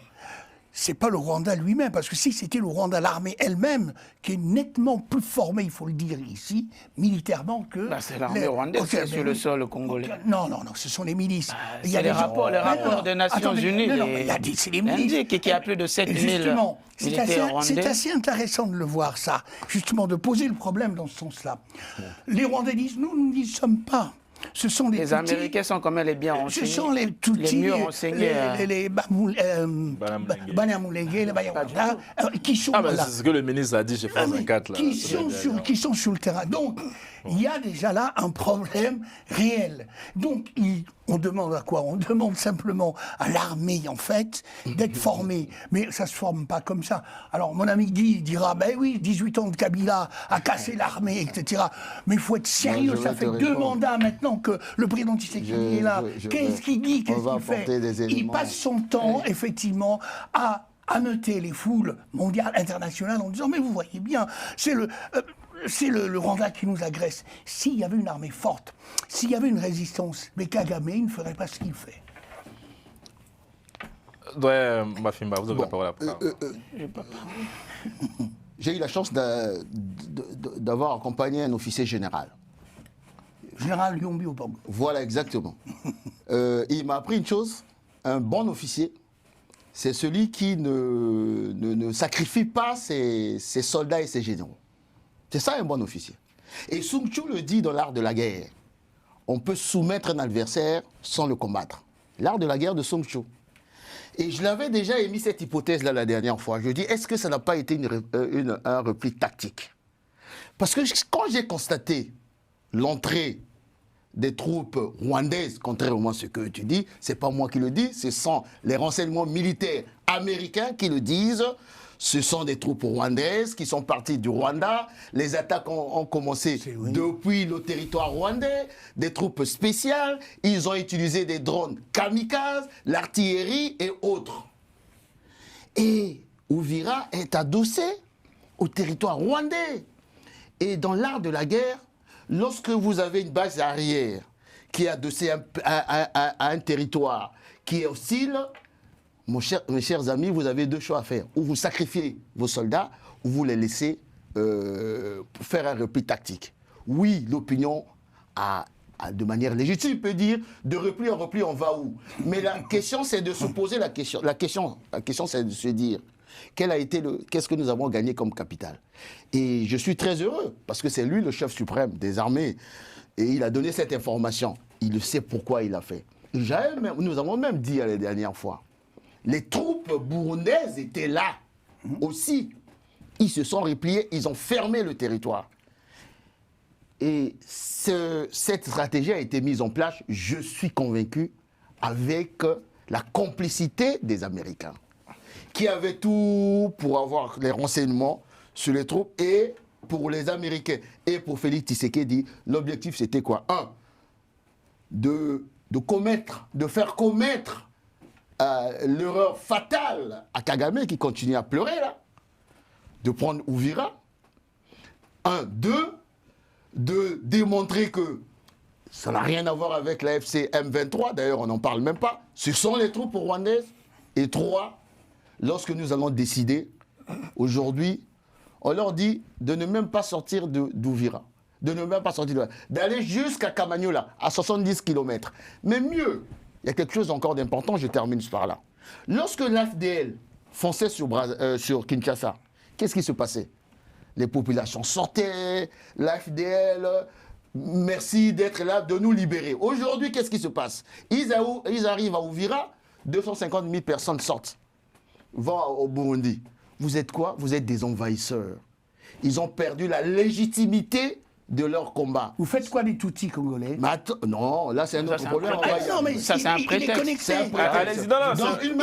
B: C'est pas le Rwanda lui-même, parce que si c'était le Rwanda, l'armée elle-même, qui est nettement plus formée, il faut le dire ici, militairement que...
A: c'est l'armée rwandaise qui est sur le sol congolais.
B: Non, ce sont les milices.
A: Il y a les rapports des Nations Unies,
B: c'est les milices.
A: Qui a plus de 7000 militaires rwandais.
B: C'est assez intéressant de le voir, ça, justement, de poser le problème dans ce sens-là. Les Rwandais disent, nous n'y sommes pas. Ce sont
A: les Américains sont quand même les bien renseignés.
B: Ce sont les Tutsis,
A: les mieux renseignés.
B: Les Banyamulenge, les Banyarwanda, qui sont là.
C: C'est ce que le ministre a dit chez France 24.
B: Qui sont sur le terrain. Donc, il y a déjà là un problème réel. Donc, on demande à quoi? On demande simplement à l'armée, en fait, d'être formée. Mais ça ne se forme pas comme ça. Alors, mon ami Guy dira, 18 ans de Kabila a cassé l'armée, etc. Mais il faut être sérieux, ça fait 2 mandats maintenant que le président Tshisekedi est là. Qu'est-ce qu'il dit? Qu'est-ce qu'il fait? Il passe son temps, effectivement, à ameuter les foules mondiales, internationales, en disant, mais vous voyez bien, c'est le Rwanda qui nous agresse. S'il y avait une armée forte, s'il y avait une résistance, mais Kagame ne ferait pas ce qu'il fait.
C: Mafimba, vous avez la parole après.
E: J'ai eu la chance d'avoir accompagné un officier général.
B: Général Yombi Obong.
E: Voilà, exactement. Il m'a appris une chose, un bon officier, c'est celui qui ne sacrifie pas ses soldats et ses généraux. C'est ça un bon officier. Et Sun Tzu le dit dans l'art de la guerre. On peut soumettre un adversaire sans le combattre. L'art de la guerre de Sun Tzu. Et je l'avais déjà émis cette hypothèse-là la dernière fois. Je dis, est-ce que ça n'a pas été un repli tactique? Parce que quand j'ai constaté l'entrée des troupes rwandaises, contrairement à ce que tu dis, ce n'est pas moi qui le dis, ce sont les renseignements militaires américains qui le disent. Ce sont des troupes rwandaises qui sont parties du Rwanda. Les attaques ont commencé depuis le territoire rwandais, des troupes spéciales. Ils ont utilisé des drones kamikazes, l'artillerie et autres. Et Uvira est adossé au territoire rwandais. Et dans l'art de la guerre, lorsque vous avez une base arrière qui est adossée à un territoire qui est hostile, mes chers amis, vous avez deux choix à faire. Ou vous sacrifiez vos soldats, ou vous les laissez faire un repli tactique. Oui, l'opinion de manière légitime peut dire de repli en repli, on va où? Mais la question, c'est de se poser la question. La question, c'est de se dire qu'est-ce que nous avons gagné comme capital? Et je suis très heureux parce que c'est lui le chef suprême des armées et il a donné cette information. Il sait pourquoi il l'a fait. Nous avons même dit la dernière fois. Les troupes burundaises étaient là aussi. Ils se sont repliés, ils ont fermé le territoire. Et cette stratégie a été mise en place, je suis convaincu, avec la complicité des Américains, qui avaient tout pour avoir les renseignements sur les troupes. Et pour les Américains et pour Félix Tshisekedi, l'objectif c'était quoi? De faire commettre l'erreur fatale à Kagame qui continue à pleurer là, de prendre Uvira. 1, 2, de démontrer que ça n'a rien à voir avec la FC M23, d'ailleurs on n'en parle même pas, ce sont les troupes rwandaises. Et 3, lorsque nous allons décider, aujourd'hui, on leur dit de ne même pas sortir d'Uvira, de ne même pas sortir d'aller jusqu'à Kamanyola, à 70 km. Mais mieux, il y a quelque chose encore d'important, je termine par là. Lorsque l'AFDL fonçait sur Kinshasa, qu'est-ce qui se passait? Les populations sortaient, l'AFDL, merci d'être là, de nous libérer. Aujourd'hui, qu'est-ce qui se passe? Ils arrivent à Uvira, 250 000 personnes sortent, vont au Burundi. Vous êtes quoi? Vous êtes des envahisseurs. Ils ont perdu la légitimité de leur combat.
B: Vous faites quoi des Tutsis congolais?
E: Non, là c'est un autre problème.
B: Non, mais
A: ça c'est un prétexte.
C: Allez-y, non,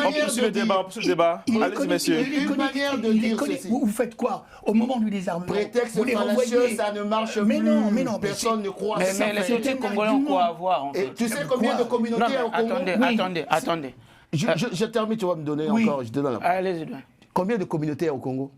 C: on poursuit le débat, Allez-y, messieurs.
E: Une manière de dire ceci.
B: Vous faites quoi au moment du désarmement?
E: Prétexte
B: vous les
E: fallacieux,
B: renvoyez.
E: ça ne marche
B: Mais
E: plus.
B: non, mais non.
E: Personne ne croit
A: Mais
E: ça.
A: les Tutsis congolais ont quoi à voir en fait?
E: Et tu sais combien de communautés au Congo?
A: Attendez.
E: Je termine, tu vas me donner encore. Je te donne la parole.
A: Allez-y.
E: Combien de communautés au Congo?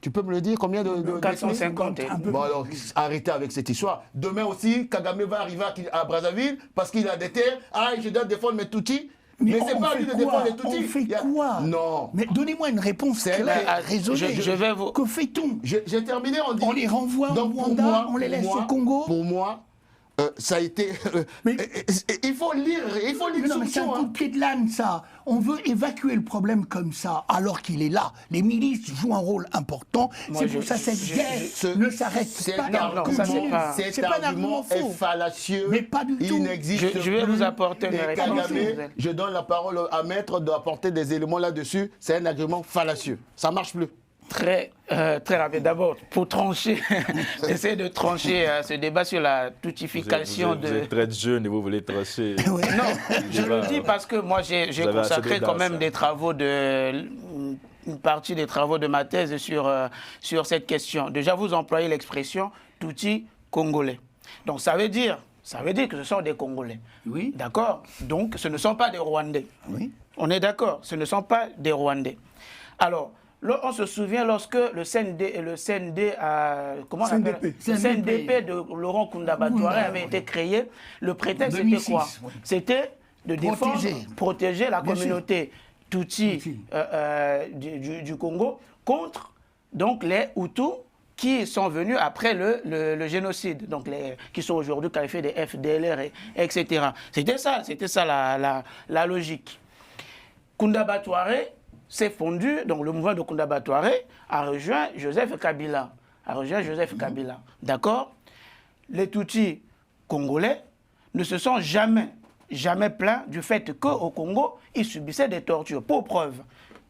E: Tu peux me le dire? Combien de
A: 450.
E: Bon alors, arrêtez avec cette histoire. Demain aussi, Kagame va arriver à Brazzaville parce qu'il a des terres. Ah, je dois défendre mes Tutsis. Mais c'est pas lui de défendre les Tutsis.
B: On fait quoi?
E: Non.
B: Mais donnez-moi une réponse claire, raisonnée.
A: Je vais vous...
B: Que fait-on?
E: J'ai terminé en disant...
B: On les renvoie au Rwanda, on les laisse au Congo?
E: Pour moi, ça a été... il faut lire
B: Mais non, mais c'est un coup de pied de l'âne, ça. On veut évacuer le problème comme ça, alors qu'il est là. Les milices jouent un rôle important. C'est pour ça que cette guerre ne s'arrête pas.
E: Cet argument est fallacieux.
B: Mais pas du tout.
E: Il n'existe plus.
A: Je vais vous apporter une réponse.
E: Je donne la parole à Maître d'apporter des éléments là-dessus. C'est un argument fallacieux. Ça ne marche plus.
A: Très rapide. D'abord, pour trancher, essayer de trancher ce débat sur la toutification
C: vous êtes très jeune et vous voulez trancher.
A: Non, je le dis parce que moi j'ai consacré quand même des travaux une partie des travaux de ma thèse sur cette question. Déjà, vous employez l'expression Tutsi congolais. Donc ça veut dire que ce sont des Congolais.
B: Oui.
A: D'accord? Donc ce ne sont pas des Rwandais.
B: Oui.
A: On est d'accord? Ce ne sont pas des Rwandais. Alors, on se souvient lorsque le CNDP de Laurent Kunda Batouare avait été créé, le prétexte c'était quoi? C'était de défendre, protéger la communauté Tutsi du Congo contre donc, les Hutus qui sont venus après le génocide, donc qui sont aujourd'hui qualifiés des FDLR, etc. C'était ça la logique. Kunda Batouare s'est fondu, donc le mouvement de Kunda Batouare a rejoint Joseph Kabila. D'accord? Les Tutsis congolais ne se sont jamais plaints du fait qu'au Congo, ils subissaient des tortures. Pour preuve,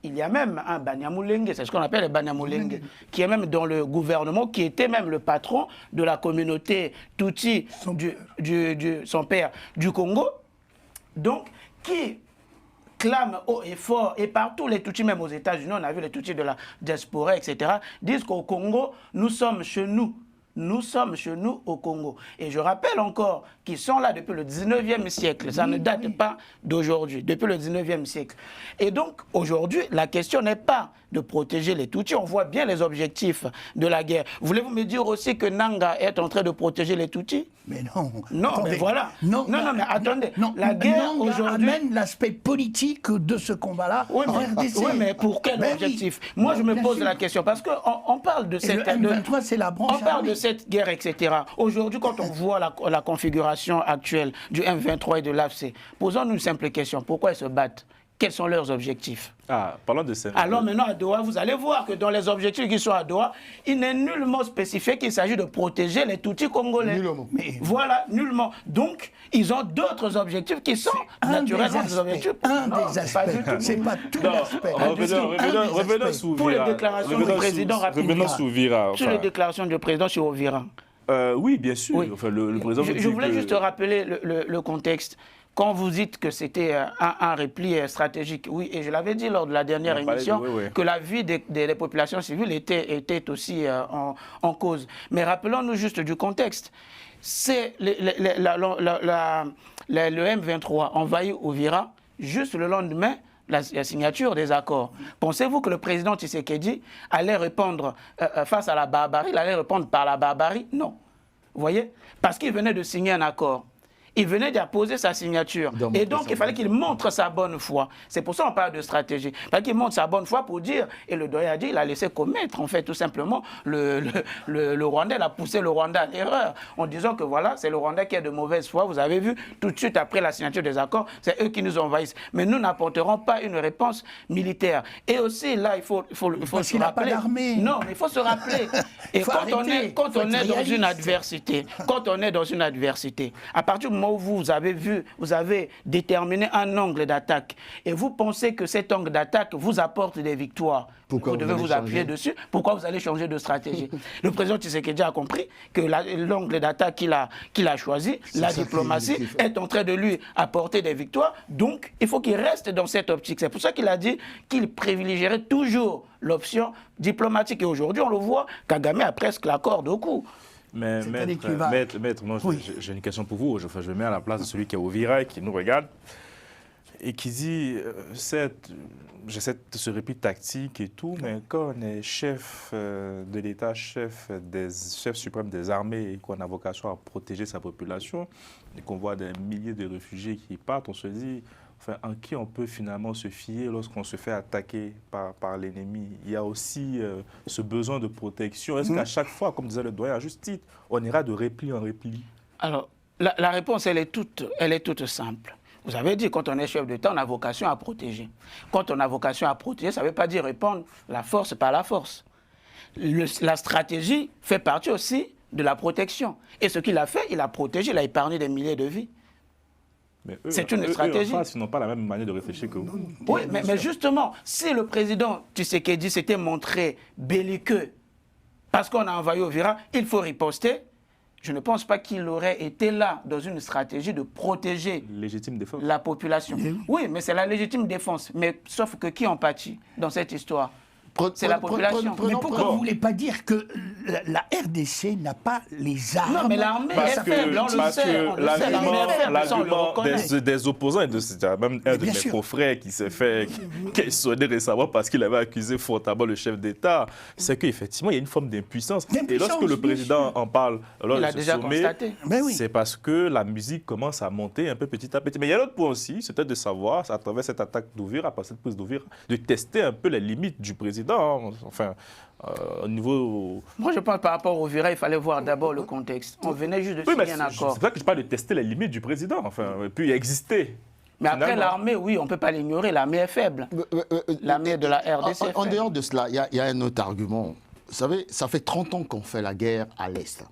A: il y a même un Banyamulenge, c'est ce qu'on appelle le Banyamulenge, qui est même dans le gouvernement, qui était même le patron de la communauté Tutsi, son père, du Congo, donc qui clament haut et fort, et partout les Tutsis, même aux États-Unis, on a vu les Tutsis de la diaspora, etc., disent qu'au Congo, nous sommes chez nous. Nous sommes chez nous au Congo. Et je rappelle encore qu'ils sont là depuis le 19e siècle. Ça ne date pas d'aujourd'hui, depuis le 19e siècle. Et donc, aujourd'hui, la question n'est pas de protéger les Tutsis. On voit bien les objectifs de la guerre. Voulez-vous me dire aussi que Nanga est en train de protéger les Tutsis?
B: Mais non.
A: Non,
B: Attendez.
A: mais voilà. Non, mais attendez.
B: Non,
A: la guerre aujourd'hui
B: amène l'aspect politique de ce combat-là en RDC.
A: Oui, mais pour quel objectif? Moi, je me pose la question, parce qu'on parle de cette...
B: le M23, c'est la branche
A: on parle
B: armée.
A: de cette guerre, etc. Aujourd'hui, quand on voit la configuration actuelle du M23 et de l'AFC, posons-nous une simple question. Pourquoi ils se battent? Quels sont leurs objectifs?
C: Parlant de ça.
A: Alors maintenant à Doha, vous allez voir que dans les objectifs qui sont à Doha, il n'est nullement spécifié qu'il s'agit de protéger les Tutsis congolais.
E: Nullement.
A: Voilà, nullement. Donc, ils ont d'autres objectifs qui sont naturellement des objectifs.
B: Un des aspects. C'est pas tout l'aspect.
C: Revenons sous
A: Pour les déclarations du président
C: Revenons sous Vira.
A: Sur les déclarations du président sur Ovira.
C: Oui, bien sûr.
A: Oui.
C: Enfin, le président
A: Je voulais juste rappeler le contexte. Quand vous dites que c'était un repli stratégique, oui, et je l'avais dit lors de la dernière émission, que la vie des populations civiles était aussi en cause. Mais rappelons-nous juste du contexte. C'est le M23 envahit Ovira juste le lendemain la signature des accords. Pensez-vous que le président Tshisekedi allait répondre face à la barbarie, il allait répondre par la barbarie? Non. Vous voyez? Parce qu'il venait de signer un accord. Il venait d'apposer sa signature. Et donc, il fallait qu'il montre sa bonne foi. C'est pour ça qu'on parle de stratégie. Il fallait qu'il montre sa bonne foi pour dire, et le doyen a dit, il a laissé commettre, en fait, tout simplement, le Rwandais, il a poussé le Rwanda à l'erreur, en disant que voilà, c'est le Rwandais qui est de mauvaise foi. Vous avez vu, tout de suite après la signature des accords, c'est eux qui nous envahissent. Mais nous n'apporterons pas une réponse militaire. Et aussi, là, il faut se rappeler. Pas d'armée. Non, mais il faut se rappeler. Et quand on est dans une adversité, à partir du moment où vous avez déterminé un angle d'attaque et vous pensez que cet angle d'attaque vous apporte des victoires, vous devez vous appuyer dessus. Pourquoi vous allez changer de stratégie? Le président Tshisekedi a compris que l'angle d'attaque qu'il a choisi, la diplomatie, est en train de lui apporter des victoires. Donc, il faut qu'il reste dans cette optique. C'est pour ça qu'il a dit qu'il privilégierait toujours l'option diplomatique. Et aujourd'hui, on le voit, Kagame a presque la corde au cou.
C: Mais maître, moi j'ai une question pour vous. Je me mets à la place de celui qui est au Vira, qui nous regarde et qui dit j'essaie de se répit tactique et tout, mais quand on est chef de l'État, chef suprême des armées et qu'on a vocation à protéger sa population et qu'on voit des milliers de réfugiés qui partent, on se dit en qui on peut finalement se fier lorsqu'on se fait attaquer par l'ennemi. Il y a aussi ce besoin de protection. Est-ce qu'à chaque fois, comme disait le doyen à juste titre, on ira de repli en repli? Alors,
A: la réponse, elle est toute simple. Vous avez dit, quand on est chef d'État, on a vocation à protéger. Quand on a vocation à protéger, ça ne veut pas dire répondre la force par la force. La stratégie fait partie aussi de la protection. Et ce qu'il a fait, il a protégé, il a épargné des milliers de vies. C'est une stratégie.
C: Ils n'ont pas la même manière de réfléchir que vous.
A: Oui, mais justement, si le président Tshisekedi s'était montré belliqueux parce qu'on a envahi Ovira, il faut riposter. Je ne pense pas qu'il aurait été là dans une stratégie de protéger la population. Oui, mais c'est la légitime défense. Mais sauf que qui en pâtit dans cette histoire? C'est la population.
B: Mais pourquoi vous ne voulez pas dire que la RDC n'a pas les armes?
A: Non, mais l'armée est faible, on le sait.
C: L'argument des opposants, et même un de mes confrères qui s'est fait questionner récemment parce qu'il avait accusé frontalement le chef d'État, c'est qu'effectivement, il y a une forme d'impuissance. Et lorsque le président en parle lors de ce sommet, c'est parce que la musique commence à monter un peu petit à petit. Mais il y a l'autre point aussi, c'était de savoir, à travers cette attaque d'Ouvira, par cette prise d'Ouvira, de tester un peu les limites du président. Enfin, au niveau...
A: Moi, je pense par rapport au Vira, il fallait voir d'abord le contexte. On venait juste de signer un accord.
C: C'est vrai que je parle de tester les limites du président, enfin, et puis exister.
A: Mais après, l'armée, oui, on ne peut pas l'ignorer, l'armée est faible. L'armée de la RDC est faible.
E: En dehors de cela, il y a un autre argument. Vous savez, ça fait 30 ans qu'on fait la guerre à l'Est.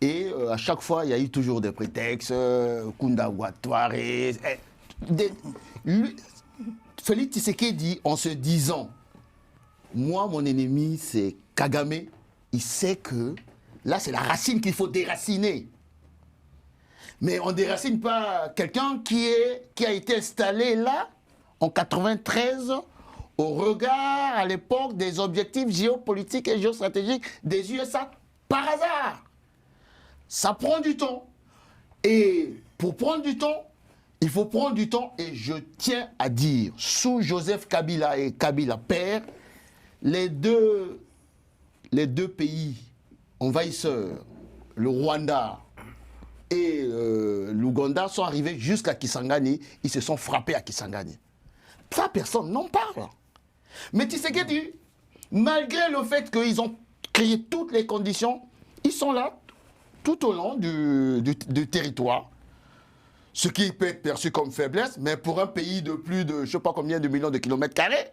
E: Et à chaque fois, il y a eu toujours des prétextes, Kunda Ouattara, Félix Tshisekedi, en se disant, moi, mon ennemi, c'est Kagame, il sait que là, c'est la racine qu'il faut déraciner. Mais on ne déracine pas quelqu'un qui a été installé là en 93 au regard à l'époque des objectifs géopolitiques et géostratégiques des USA par hasard. Ça prend du temps. Et pour prendre du temps, il faut prendre du temps. Et je tiens à dire, sous Joseph Kabila et Kabila père, les deux pays envahisseurs, le Rwanda et l'Ouganda, sont arrivés jusqu'à Kisangani. Ils se sont frappés à Kisangani. Ça, personne n'en parle. Mais Tshisekedi, malgré le fait qu'ils ont créé toutes les conditions, ils sont là tout au long du territoire. Ce qui peut être perçu comme faiblesse, mais pour un pays de plus de, je ne sais pas combien de millions de kilomètres carrés,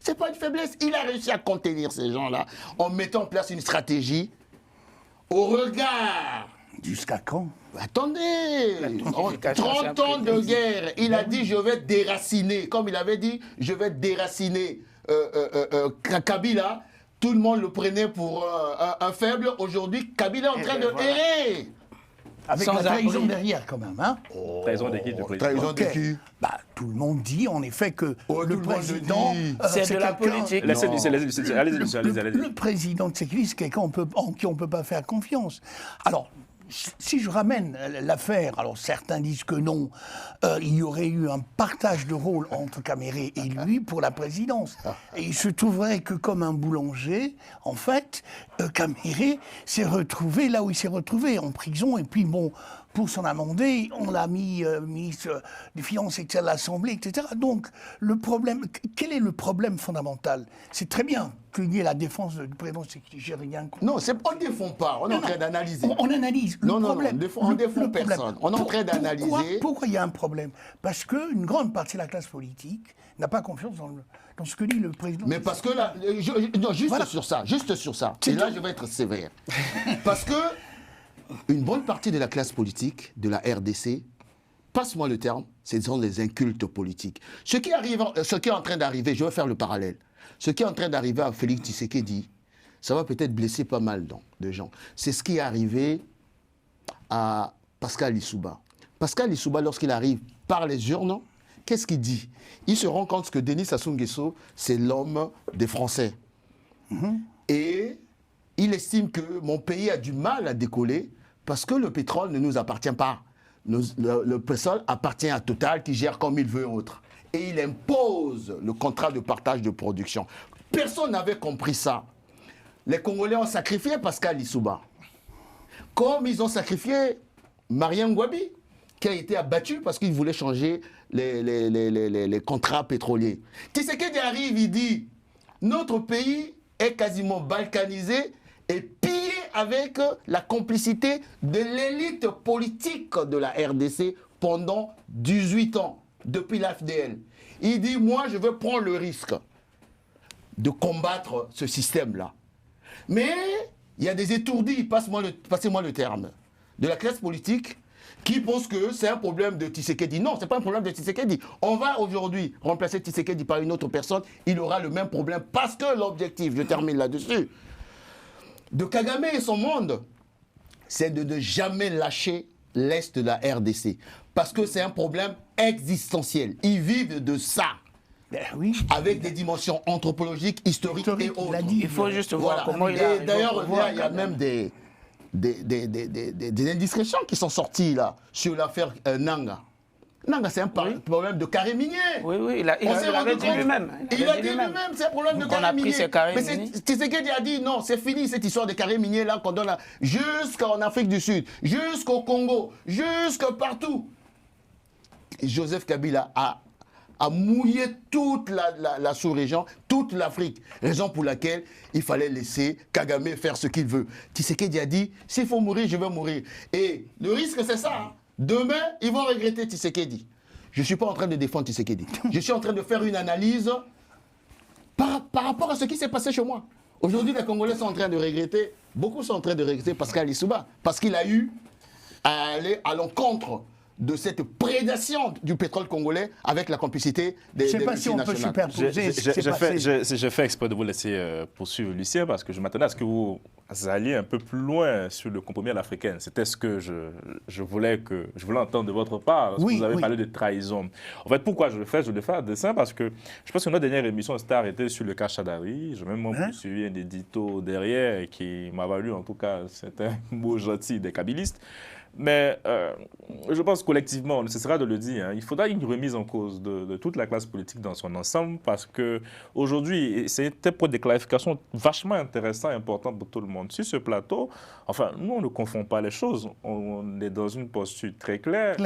E: ce n'est pas une faiblesse. Il a réussi à contenir ces gens-là en mettant en place une stratégie au regard.
B: Jusqu'à quand?
E: Attendez, 30 ans de guerre, il a dit je vais déraciner, comme il avait dit je vais déraciner Kabila, tout le monde le prenait pour un faible. Aujourd'hui, Kabila est en train de errer.
B: Avec la trahison derrière quand même, hein?
C: Trahison de qui, du président?
E: Trahison de qui?
B: Bah, tout le monde dit en effet que le président...
A: c'est de la politique.
B: Le président de Tshisekedi, c'est quelqu'un en qui on ne peut pas faire confiance. Alors, si je ramène l'affaire, alors certains disent que non, il y aurait eu un partage de rôle entre Kaméré et lui pour la présidence. Et il se trouverait que comme un boulanger, en fait, Kaméré s'est retrouvé là où il s'est retrouvé, en prison. Et puis bon, pour s'en amender, on l'a mis ministre des Finances et de l'Assemblée, etc. Donc, le problème, quel est le problème fondamental? C'est très bien qu'il y ait la défense du président, c'est que j'ai rien contre.
E: Non, on ne défend pas, on est en train d'analyser.
B: On analyse.
E: Non, on ne défend personne. On est en train d'analyser.
B: Pourquoi il y a un problème? Parce qu'une grande partie de la classe politique n'a pas confiance dans ce que dit le président.
E: Mais parce que là, juste sur ça. Et là, je vais être sévère. Parce que une bonne partie de la classe politique, de la RDC, passe-moi le terme, ce sont des incultes politiques. Ce qui est en train d'arriver, je vais faire le parallèle. Ce qui est en train d'arriver à Félix Tshisekedi, ça va peut-être blesser pas mal de gens. C'est ce qui est arrivé à Pascal Lissouba. Pascal Lissouba, lorsqu'il arrive par les urnes, qu'est-ce qu'il dit? Il se rend compte que Denis Sassou Nguesso, c'est l'homme des Français. Et il estime que mon pays a du mal à décoller parce que le pétrole ne nous appartient pas. Le pétrole appartient à Total qui gère comme il veut autre. Et il impose le contrat de partage de production. Personne n'avait compris ça. Les Congolais ont sacrifié Pascal Lissouba. Comme ils ont sacrifié Marien Ngouabi, qui a été abattu parce qu'il voulait changer les contrats pétroliers. Tshisekedi arrive, il dit, notre pays est quasiment balkanisé et pillé avec la complicité de l'élite politique de la RDC pendant 18 ans, depuis l'AFDL. Il dit, moi, je veux prendre le risque de combattre ce système-là. Mais il y a des étourdis, passez-moi le terme, de la classe politique qui pensent que c'est un problème de Tshisekedi. Non, ce n'est pas un problème de Tshisekedi. On va aujourd'hui remplacer Tshisekedi par une autre personne, il aura le même problème parce que l'objectif, je termine là-dessus, de Kagame et son monde, c'est de ne jamais lâcher l'Est de la RDC. Parce que c'est un problème existentiel. Ils vivent de ça.
B: Oui.
E: Avec des dimensions anthropologiques, historiques et autres.
A: Il faut juste voir comment il a...
E: D'ailleurs, il y a même des indiscrétions qui sont sorties là, sur l'affaire Nanga. Nanga, c'est un problème de carré minier.
A: Oui, il avait dit lui-même.
E: Il a dit lui-même, c'est un problème de carré minier. Mais Tshisekedi a dit non, c'est fini cette histoire de carré minier là qu'on donne jusqu'en Afrique du Sud, jusqu'au Congo, jusque partout. Et Joseph Kabila a mouillé toute la sous-région, toute l'Afrique. Raison pour laquelle il fallait laisser Kagame faire ce qu'il veut. Tshisekedi a dit, s'il faut mourir, je vais mourir. Et le risque, c'est ça. Hein. Demain, ils vont regretter Tshisekedi. Je ne suis pas en train de défendre Tshisekedi. Je suis en train de faire une analyse par rapport à ce qui s'est passé chez moi. Aujourd'hui, les Congolais sont en train de regretter, beaucoup sont en train de regretter Pascal Lissouba, parce qu'il a eu à aller à l'encontre de cette prédation du pétrole congolais avec la complicité des
B: Je ne sais pas si on peut superposer ce qui s'est passé.
C: J'ai fait exprès de vous laisser poursuivre, Lucien, parce que je m'attendais à ce que vous alliez un peu plus loin sur le compromis à l'africaine. C'était ce que je voulais entendre de votre part, lorsque vous avez parlé de trahison. En fait, pourquoi je le fais à dessein, parce que je pense que notre dernière émission s'était arrêtée sur le cas Chadari. J'ai même suivi un édito derrière qui m'a valu, en tout cas, certains mots gentils des kabylistes. Mais je pense collectivement, on ne cessera de le dire, il faudra une remise en cause de toute la classe politique dans son ensemble, parce qu'aujourd'hui, c'est un point de clarification vachement intéressant et important pour tout le monde. Sur ce plateau, enfin, nous, on ne confond pas les choses. On est dans une posture très claire.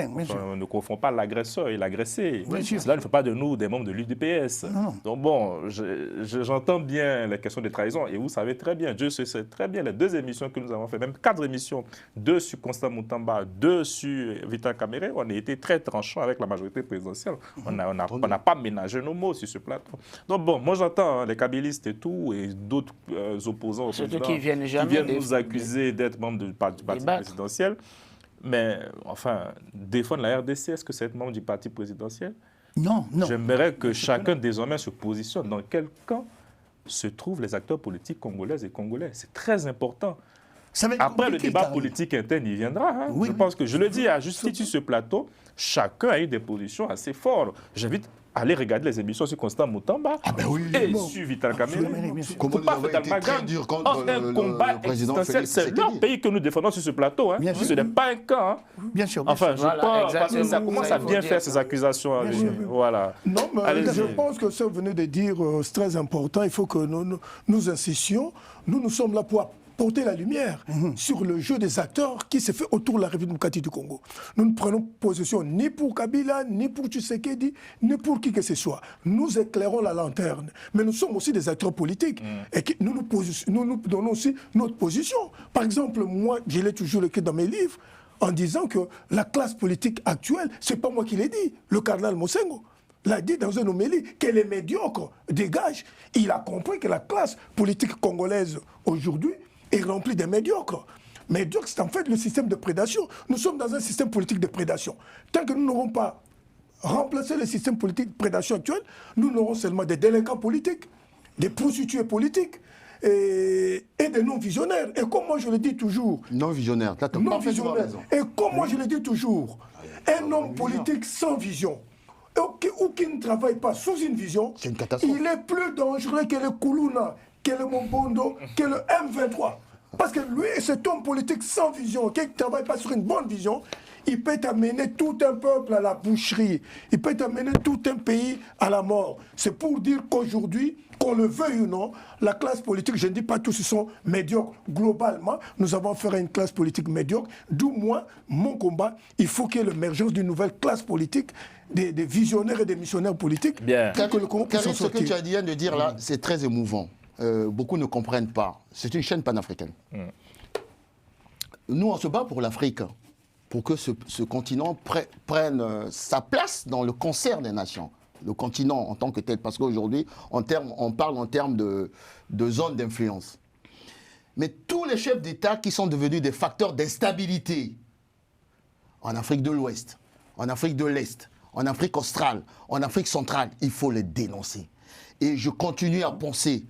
C: On ne confond pas l'agresseur et l'agressé. Cela ne fait pas de nous des membres de l'UDPS. Donc bon, j'entends bien les questions de trahison, et vous savez très bien, Dieu sait très bien, les 2 émissions que nous avons fait, même 4 émissions, 2 sur Constant Moutamba, 2 sur Vital Kamerhe, on a été très tranchant avec la majorité présidentielle. On n'a pas ménagé nos mots sur ce plateau. Donc bon, moi j'entends les kabylistes et tout, et d'autres opposants au président
A: qui viennent
C: nous accuser d'être membres du parti présidentiel. Mais enfin, défendre la RDC, est-ce que c'est être membre du parti présidentiel?
B: Non.
C: J'aimerais que chacun désormais se positionne dans quel camp se trouvent les acteurs politiques congolaises et congolais. C'est très important. Après, le débat politique interne, il viendra. Je pense que, je le dis à juste titre sur ce plateau, chacun a eu des positions assez fortes. J'invite à aller regarder les émissions sur Constant Moutamba et sur Vital Kamerhe. Il ne faut pas faire d'amalgame entre un combat existentiel. C'est leur pays que nous défendons sur ce plateau. Ce n'est pas un camp.
B: Bien sûr.
C: Enfin, je pense parce que ça commence à bien faire ces accusations. Voilà.
D: Non, mais je pense que ce que vous venez de dire, c'est très important. Il faut que nous insistions. Nous sommes là pour porter la lumière sur le jeu des acteurs qui se fait autour de la République démocratique du Congo. Nous ne prenons position ni pour Kabila, ni pour Tshisekedi, ni pour qui que ce soit. Nous éclairons la lanterne. Mais nous sommes aussi des acteurs politiques. Et nous nous donnons aussi notre position. Par exemple, moi, je l'ai toujours écrit dans mes livres, en disant que la classe politique actuelle, ce n'est pas moi qui l'ai dit, le cardinal Mosengo l'a dit dans une homélie, qu'elle est médiocre, dégage. Il a compris que la classe politique congolaise aujourd'hui est rempli de médiocres. Médiocre, c'est en fait le système de prédation. Nous sommes dans un système politique de prédation. Tant que nous n'aurons pas remplacé le système politique de prédation actuel, nous n'aurons seulement des délinquants politiques, des prostituées politiques et des non-visionnaires. Et comme moi je le dis toujours...
E: Non-visionnaires,
D: non-visionnaires. Et comme moi je le dis toujours, un homme politique sans vision, ou qui ne travaille pas sous une vision,
E: c'est une catastrophe.
D: Il est plus dangereux que le Koulouna, que le Mombondo, que le M23. Parce que lui, cet homme politique sans vision, qui ne travaille pas sur une bonne vision, il peut amener tout un peuple à la boucherie. Il peut amener tout un pays à la mort. C'est pour dire qu'aujourd'hui, qu'on le veuille ou non, la classe politique, je ne dis pas tous ils sont médiocres. Globalement, nous avons affaire à une classe politique médiocre. D'où moi, mon combat, il faut qu'il y ait l'émergence d'une nouvelle classe politique, des visionnaires et des missionnaires politiques.
C: Bien.
E: Karim, ce que tu as dit de dire là, c'est très émouvant. Beaucoup ne comprennent pas. C'est une chaîne panafricaine. Nous, on se bat pour l'Afrique, pour que ce continent prenne sa place dans le concert des nations. Le continent en tant que tel, parce qu'aujourd'hui, on parle en termes de zone d'influence. Mais tous les chefs d'État qui sont devenus des facteurs d'instabilité en Afrique de l'Ouest, en Afrique de l'Est, en Afrique australe, en Afrique centrale, il faut les dénoncer. Et je continue à penser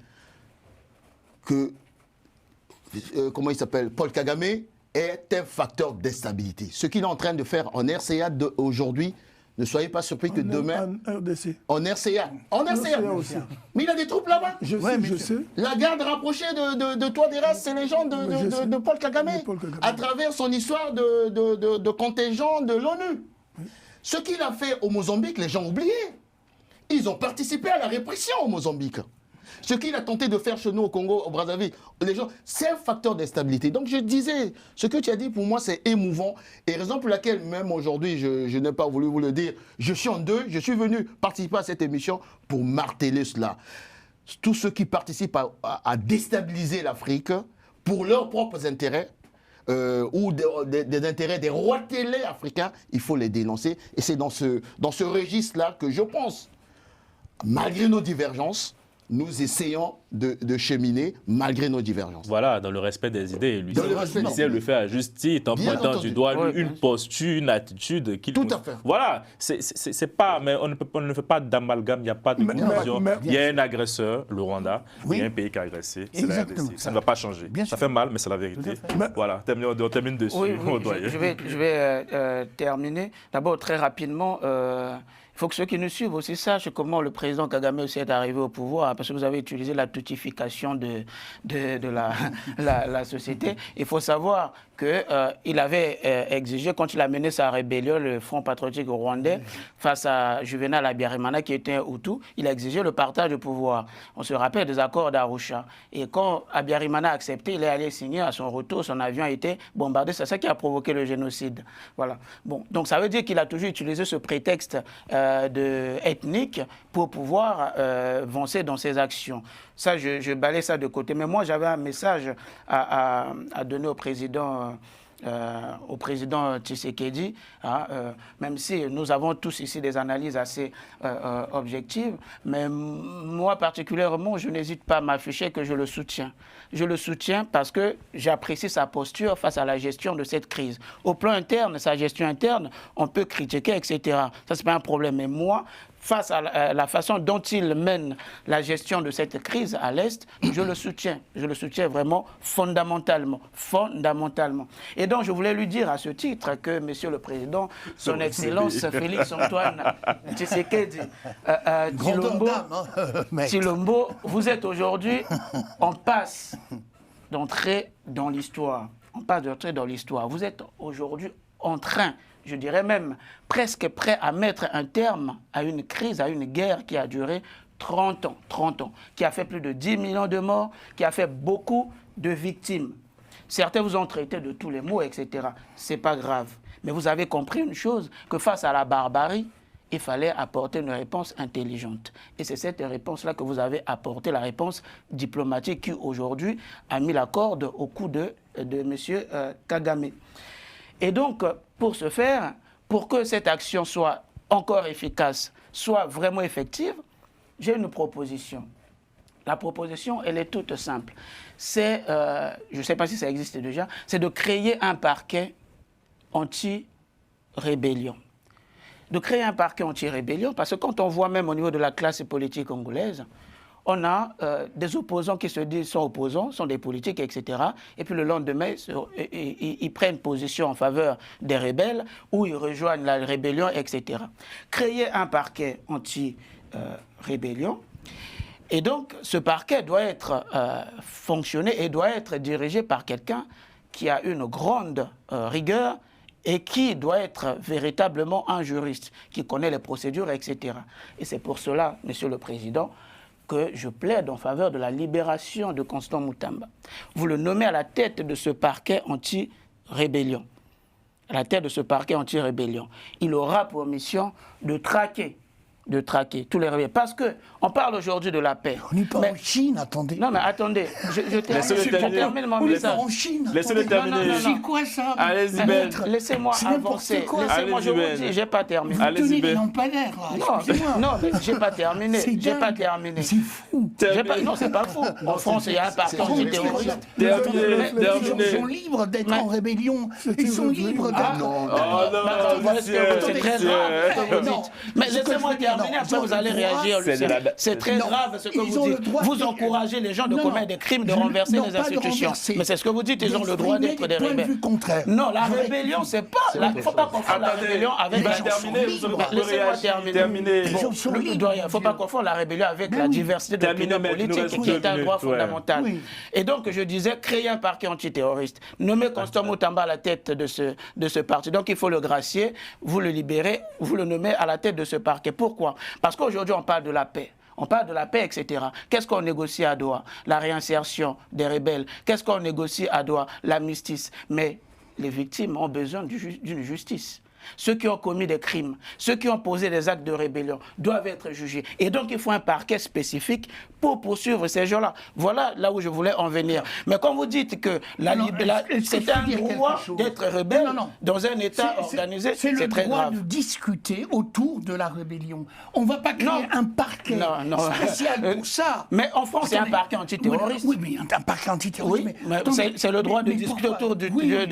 E: que, comment il s'appelle, Paul Kagame est un facteur d'instabilité. Ce qu'il est en train de faire en RCA aujourd'hui, ne soyez pas surpris que demain...
D: En RDC.
E: En RCA. En RCA aussi. Mais il a des troupes là-bas.
D: Je sais.
E: La garde rapprochée de toi des races, c'est les gens de Paul Kagame. À travers son histoire de contingent de l'ONU. Ce qu'il a fait au Mozambique, les gens ont oublié. Ils ont participé à la répression au Mozambique. Ce qu'il a tenté de faire chez nous au Congo, au Brazzaville, les gens, c'est un facteur d'instabilité. Donc je disais, ce que tu as dit pour moi c'est émouvant. Et raison pour laquelle même aujourd'hui, je n'ai pas voulu vous le dire, je suis en deuil, je suis venu participer à cette émission pour marteler cela. Tous ceux qui participent à déstabiliser l'Afrique pour leurs propres intérêts, ou des intérêts des rois télé africains, il faut les dénoncer. Et c'est dans ce registre-là que je pense, malgré nos divergences, nous essayons de cheminer malgré nos divergences.
C: Voilà, dans le respect des idées. Lui,
E: Dans le respect des
C: le fait à justice, en
E: Bien
C: pointant
E: entendu.
C: du doigt
A: Oui,
C: une posture, une attitude.
E: Tout à fait.
C: Voilà, c'est pas, mais on ne fait pas d'amalgame, il n'y a pas de confusion. Il y a un agresseur, le Rwanda,
B: Oui.
C: il y a un pays qui a agressé, c'est la
B: Exactement.
C: RDC. Ça ne va pas changer.
B: Bien
C: Ça
B: sûr.
C: fait mal, mais c'est la vérité. Voilà, on termine dessus.
A: Oui,
C: mon
A: oui,
C: doyen.
A: je vais terminer. D'abord, très rapidement, il faut que ceux qui nous suivent aussi sachent comment le président Kagame aussi est arrivé au pouvoir, parce que vous avez utilisé la tuutification de la société. Il faut savoir qu'il avait exigé, quand il a mené sa rébellion, le Front patriotique rwandais, face à Juvenal Habyarimana, qui était un Hutu, il a exigé le partage du pouvoir. On se rappelle des accords d'Arusha. Et quand Habyarimana a accepté, il est allé signer. À son retour, son avion a été bombardé. C'est ça qui a provoqué le génocide. Voilà. Bon, donc ça veut dire qu'il a toujours utilisé ce prétexte ethnique pour pouvoir avancer dans ses actions. Ça, je balaye ça de côté. Mais moi, j'avais un message à donner au président Tshisekedi, même si nous avons tous ici des analyses assez objectives, mais moi particulièrement, je n'hésite pas à m'afficher que je le soutiens. Je le soutiens parce que j'apprécie sa posture face à la gestion de cette crise. Au plan interne, sa gestion interne, on peut critiquer, etc. Ça, c'est pas un problème. Mais moi, face à la façon dont il mène la gestion de cette crise à l'Est, je le soutiens. Je le soutiens vraiment fondamentalement. Fondamentalement. Et donc, je voulais lui dire à ce titre que, Monsieur le Président, Son Excellence Félix-Antoine Tshisekedi Tshilombo, vous êtes aujourd'hui en passe d'entrer dans l'histoire. On passe d'entrer dans l'histoire. Vous êtes aujourd'hui en train, je dirais même presque prêt à mettre un terme à une crise, à une guerre qui a duré 30 ans, qui a fait plus de 10 millions de morts, qui a fait beaucoup de victimes. Certains vous ont traité de tous les mots, etc. C'est pas grave. Mais vous avez compris une chose, que face à la barbarie, il fallait apporter une réponse intelligente. Et c'est cette réponse-là que vous avez apportée, la réponse diplomatique qui, aujourd'hui, a mis la corde au cou de M. Kagame. Et donc, pour ce faire, pour que cette action soit encore efficace, soit vraiment effective, j'ai une proposition. La proposition, elle est toute simple. C'est, je ne sais pas si ça existe déjà, c'est de créer un parquet anti-rébellion. De créer un parquet anti-rébellion, parce que quand on voit même au niveau de la classe politique congolaise, on a des opposants qui se disent sont opposants, sont des politiques, etc. Et puis le lendemain, ils prennent position en faveur des rebelles ou ils rejoignent la rébellion, etc. Créer un parquet anti-rébellion. Et donc, ce parquet doit être fonctionné et doit être dirigé par quelqu'un qui a une grande rigueur et qui doit être véritablement un juriste, qui connaît les procédures, etc. Et c'est pour cela, Monsieur le Président, que je plaide en faveur de la libération de Constant Moutamba. Vous le nommez à la tête de ce parquet anti-rébellion. À la tête de ce parquet anti-rébellion. Il aura pour mission de traquer tous les rebelles. Parce qu'on parle aujourd'hui de la paix.
B: On n'est pas en Chine, attendez.
A: Non, mais attendez, je termine mon message.
B: On n'est pas en Chine.
C: Laissez-le terminer.
B: C'est quoi ça?
C: Allez-y, Ben.
A: Laissez-moi avancer. Laissez-moi, je vous dis, j'ai pas terminé.
C: Allez-y,
B: Tenez des
C: Ben.
B: lampadaires, là.
A: Non,
B: Excusez-moi.
A: non, mais j'ai pas terminé.
B: C'est
A: J'ai pas
B: dingue.
A: terminé.
B: C'est fou.
A: Non, c'est pas fou. En France, il y a un parti antiterroriste.
C: Terminé.
B: Ils sont libres d'être en rébellion. Ils sont libres d'être...
C: Oh non,
A: C'est très grave ce que vous dites. Mais laissez-moi terminer, après vous allez réagir, Lucien. C'est très grave ce que vous dites. Vous encouragez les gens de commettre des crimes, de renverser les institutions. Mais c'est ce que vous dites, ils ont le droit d'être des rebelles. Non, la rébellion, c'est pas... Il ne faut pas confondre la rébellion avec la... Laissez-moi terminer. Il ne faut pas confondre la rébellion avec la diversité de l'opinion politique qui est un droit fondamental. Et donc, je disais, créer un parquet antiterroriste. Nommer Constant Moutamba à la tête de ce parti. Donc, il faut le gracier, vous le libérez, vous le nommez à la tête de ce parquet. Pourquoi? Parce qu'aujourd'hui, on parle de la paix. On parle de la paix, etc. Qu'est-ce qu'on négocie à Doha? La réinsertion des rebelles. Qu'est-ce qu'on négocie à Doha? L'amnistie. Mais les victimes ont besoin d'une justice. ceux qui ont commis des crimes, ceux qui ont posé des actes de rébellion doivent être jugés. Et donc, il faut un parquet spécifique pour poursuivre ces gens-là. Voilà là où je voulais en venir. Mais quand vous dites que c'est un droit d'être rebelle dans un État organisé, c'est très grave.
B: C'est le droit de discuter autour de la rébellion. On ne va pas créer un parquet spécial pour ça.
A: Mais en France, il y a un parquet antiterroriste.
B: Oui, mais un parquet antiterroriste.
A: Oui, c'est le droit de discuter autour du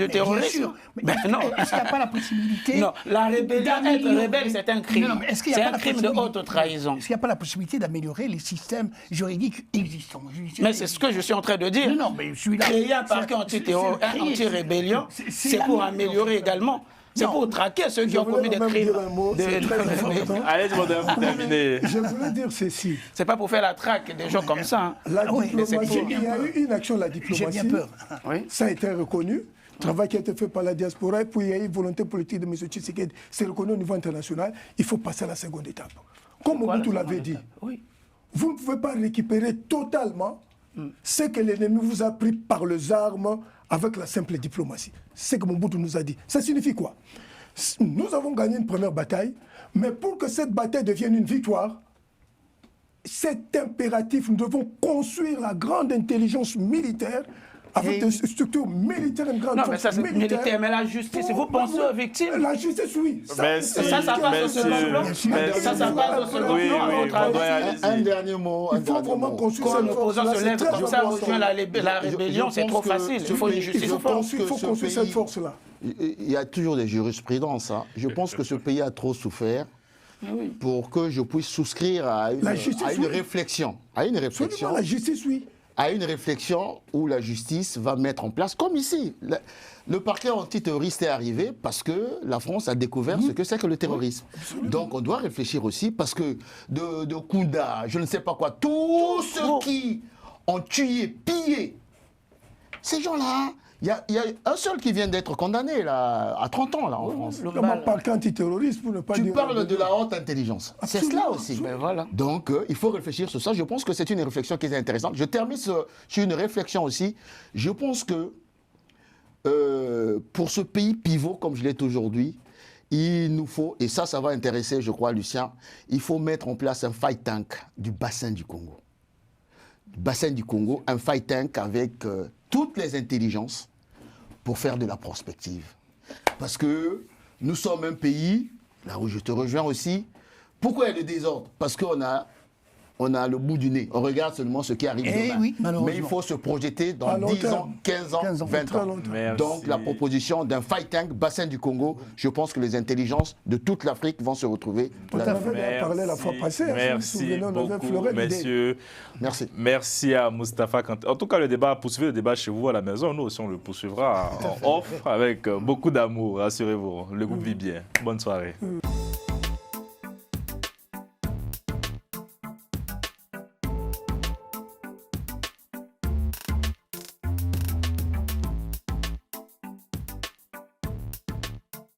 A: terrorisme.
B: Mais non, est-ce qu'il n'y a pas la possibilité...
A: Non, la rébellion, être rebelle, c'est un crime. C'est un crime de haute trahison.
B: Est-ce qu'il n'y a pas la possibilité d'améliorer les systèmes juridiques existants?
A: Mais c'est ce que je suis en train de dire.
B: Non, mais celui-là...
A: Créer un parquet anti-rébellion, c'est pour améliorer également. C'est pour traquer ceux qui ont commis des crimes.
C: Allez, vous terminez.
D: Je voulais dire ceci.
A: C'est pas pour faire la traque des gens comme ça.
D: La diplomatie, il y a eu une action de la diplomatie.
B: J'ai bien peur.
D: Ça a été reconnu. Travail qui a été fait par la diaspora, et puis il y a eu une volonté politique de M. Tshisekedi. C'est reconnu au niveau international. Il faut passer à la seconde étape. Comme Mobutu l'avait dit, vous ne pouvez pas récupérer totalement ce que l'ennemi vous a pris par les armes avec la simple diplomatie. C'est ce que Mobutu nous a dit. Ça signifie quoi? Nous avons gagné une première bataille, mais pour que cette bataille devienne une victoire, c'est impératif. Nous devons construire la grande intelligence militaire avec des structures militaires, une grande
A: non, mais ça c'est militaire, mais la justice, vous pensez aux victimes?
D: La justice, oui.
A: Ça passe au second plan. Ça passe au second plan, à votre avis.
E: Un dernier mot.
D: Il faut vraiment construire
A: cette force. Quand l'opposant se lève comme ça, rejoint la rébellion, c'est trop facile. Il faut une justice forte.
D: Il faut construire cette force-là.
E: Il y a toujours des jurisprudences. Je pense que ce pays a trop souffert pour que je puisse souscrire à une réflexion.
D: Absolument, la justice, oui.
E: À une réflexion où la justice va mettre en place, comme ici. Le parquet antiterroriste est arrivé parce que la France a découvert ce que c'est que le terrorisme. Donc on doit réfléchir aussi parce que de Kounda, je ne sais pas quoi, tous ceux qui ont tué, pillé, ces gens-là, il y a un seul qui vient d'être condamné là, à 30 ans là, en France.
D: Le parquet antiterroriste, pour ne pas dire...
E: Tu parles de la haute intelligence. C'est cela aussi.
A: Ben voilà.
E: Donc, il faut réfléchir sur ça. Je pense que c'est une réflexion qui est intéressante. Je termine sur une réflexion aussi. Je pense que pour ce pays pivot, comme je l'ai aujourd'hui, il nous faut, et ça va intéresser, je crois, Lucien, il faut mettre en place un fight tank du bassin du Congo. Bassin du Congo, un fight tank avec toutes les intelligences pour faire de la prospective. Parce que nous sommes un pays, là où je te rejoins aussi, pourquoi il y a le désordre? Parce qu'on a le bout du nez. On regarde seulement ce qui arrive demain.
B: Oui,
E: mais il faut se projeter dans 10 ans, 15 ans, 20 ans.
C: Merci.
E: Donc la proposition d'un fight tank, bassin du Congo, je pense que les intelligences de toute l'Afrique vont se retrouver.
D: Tout à fait, on parlé la fois passée.
C: Merci beaucoup, messieurs.
E: Merci.
C: Merci à Moustapha Kanté. En tout cas, le débat, poursuivez le débat chez vous à la maison. Nous aussi, on le poursuivra en off avec beaucoup d'amour, rassurez-vous. Le groupe vit bien. Bonne soirée.